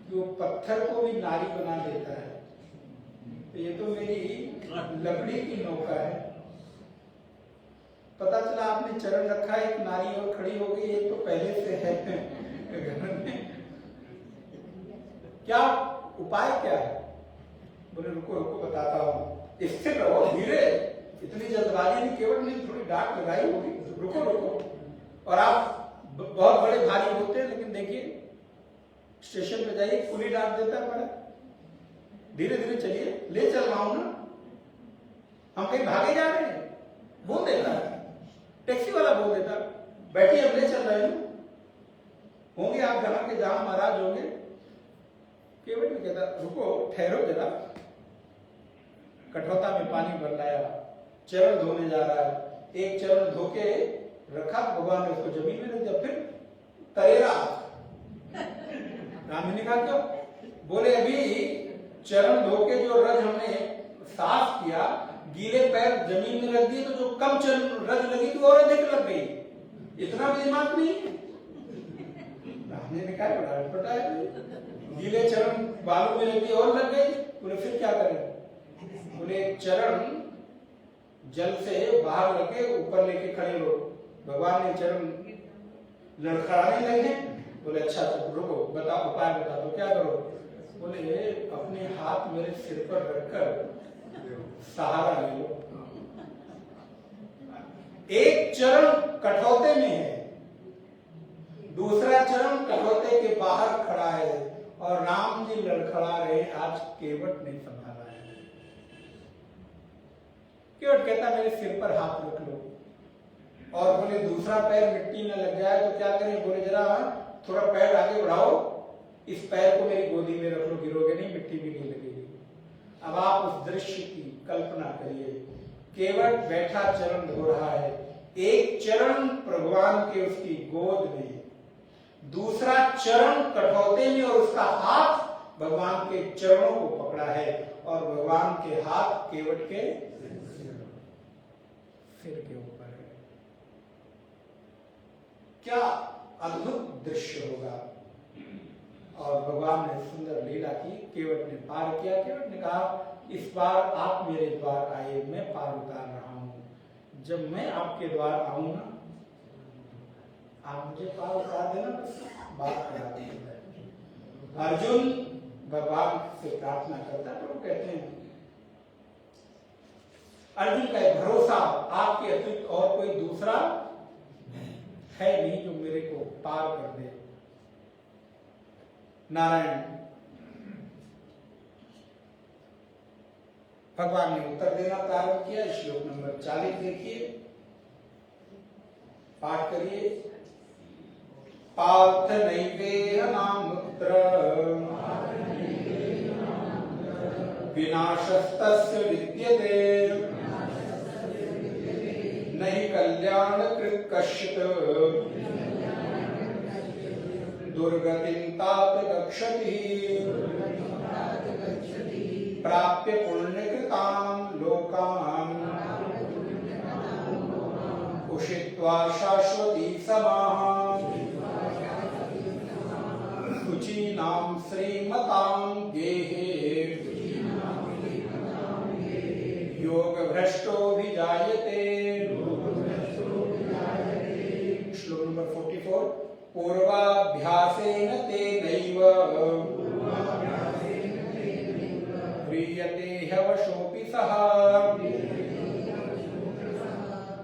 जो पत्थर को भी नारी बना देता है। तो ये तो मेरी लकड़ी की नौका है। पता चला आपने चरण रखा, एक नारी और खड़ी हो गई, एक तो पहले से है घर में। क्या उपाय क्या है? बोले रुको रुको बताता हूं, स्थिर रहो, धीरे इतनी जल्दबाजी नहीं, केवट ने थोड़ी डांट लगाई होगी, रुको रुको। और आप बहुत बड़े भारी होते हैं, लेकिन देखिए स्टेशन पे जाइए, कुली डांट देता है, बड़ा धीरे धीरे चलिए, ले चल रहा हूं ना, हम कहीं भागे जा रहे हैं, बोल देता है। टैक्सी वाला बोल देता, बैठिए हम ले चल रहे हैं, होंगे आप जहां के जहां महाराज होंगे। केवट भी कहता रुको, ठहरो जरा, कठौता में पानी भर लाया, चरण धोने जा रहा है, एक चरण धो के रखा, भगवान ने उसको जमीन में रख दिया, फिर तरेरा। राम ने कहा क्यों? बोले अभी चरण धो के जो रज हमने साफ किया, गीले पैर जमीन में रख दिए, तो जो कम चरण रज लगी थी और अधिक लग गई, इतना भी दिमाग नहीं। राम ने कहा बड़ा अटपटा है, गीले चरण बालू में रख दिए और लग गई। बोले फिर क्या करें? बोले चरण जल से बाहर लगे, ऊपर लेके खड़े हो। भगवान ने चरण लड़खड़ाने लगे। बोले अच्छा रुको, बताओ उपाय बता दो, क्या करो? बोले अपने हाथ मेरे सिर पर रखकर सहारा ले लो। एक चरण कठौते में है, दूसरा चरण कठौते के बाहर खड़ा है, और राम जी लड़खड़ा रहे। आज केवट नहीं संभाला है। केवट कहता मेरे सिर पर हाथ रख लो, और बोले दूसरा पैर मिट्टी में लग जाए तो क्या करें? बोले जरा थोड़ा पैर आगे बढ़ाओ, इस पैर को मेरी गोदी में रख लो, गिरोगे नहीं, मिट्टी भी नहीं लगेगी। अब आप उस दृश्य की कल्पना करिए, केवट बैठा चरण धो रहा है, एक चरण भगवान के उसकी गोद में, दूसरा चरण कठौते में, और उसका हाथ भगवान के चरणों को पकड़ा है, और भगवान के हाथ केवट के सिर के ऊपर है। क्या अद्भुत दृश्य होगा। और भगवान ने सुंदर लीला की, केवट ने पार किया। केवट ने कहा इस बार आप मेरे द्वार आए, मैं पार उतार रहा हूं। जब मैं आपके द्वार आऊं ना, आप मुझे पार उतार देना, बस बात करा देना। अर्जुन भगवान से प्रार्थना करता है, प्रभु कहते हैं अर्जुन का भरोसा आपके अतिरिक्त और कोई दूसरा है नहीं जो मेरे को पार कर दे। नारायण भगवान ने उत्तर देना प्रारंभ किया। श्लोक नंबर 40 देखिए, पाठ करिए। पार्थ नैवेह नामुत्र विनाशस्तस्य विद्यते नहि कल्याणकृत् कश्चित् दुर्गतिं तात गच्छति प्राप्य पुण्यकृतां लोकान् उषित्वा शाश्वती समाः शुचीनां श्रीमतां गेहे योगभ्रष्टोऽभिजायते। श्लोक नंबर 44। पूर्वाभ्यासेन तेनैव ह्रियते ह्यवशोऽपि सः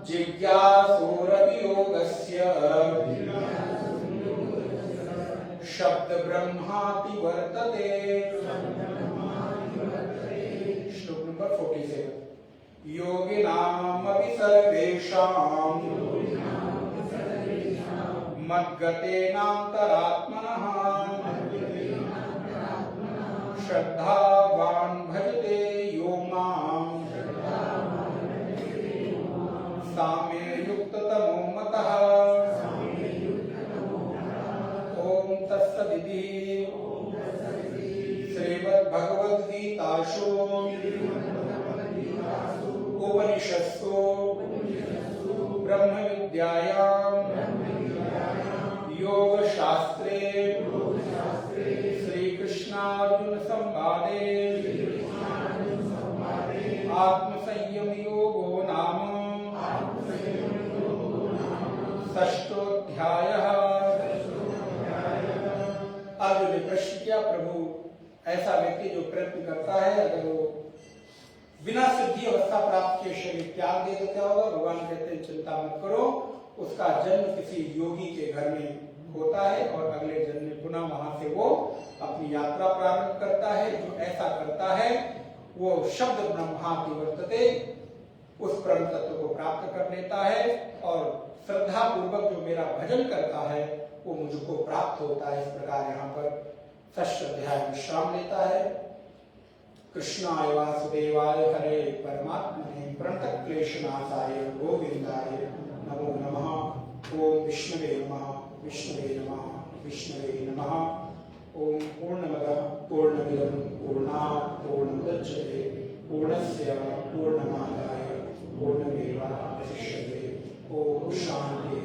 जिज्ञासोरवियोगस्य शब्द ब्रह्माति वर्तते। श्लोक नंबर 47। योगिनामपि सर्वेषां मद्गतेनान्तरात्मनः श्रद्धावान् भजते यो मां सामे युक्ततमो मतः। ओम तत्सदिति श्रीमद्भगवद्गीतासु उपनिषत्सु ब्रह्म विद्यायां योगशास्त्रे श्री कृष्णार्जुन संवादे आत्मसंयम योगो नाम षष्ठोऽध्यायः। अर्जुन ने प्रश्न किया, प्रभु ऐसा व्यक्ति जो प्रयत्न करता है, अगर वो बिना सिद्धि अवस्था प्राप्त किए शरीर त्याग दे तो क्या होगा? भगवान कहते हैं चिंता मत करो, उसका जन्म किसी योगी के घर में होता है और अगले जन्म में पुनः वहां से वो अपनी यात्रा प्रारंभ करता है। जो ऐसा करता है वो शब्द ब्रह्माति वर्तते, उस परम तत्व को प्राप्त कर लेता है और श्रद्धा पूर्वक जो मेरा भजन करता है वो मुझको प्राप्त होता है। इस प्रकार यहाँ पर षष्ठ अध्याय विश्राम लेता है। कृष्णाय वासुदेवाय हरे परमात्मने प्रणत क्लेशनाशाय गोविंदाय नमो नमः। ओम विष्णवे नमः, विष्णवे नमः, विष्णवे नमः। ओम पूर्णमदः पूर्णमिदं पूर्णात् पूर्णमुदच्यते पूर्णस्य पूर्णमादाय पूर्णमेवावशिष्यते। ओम शांति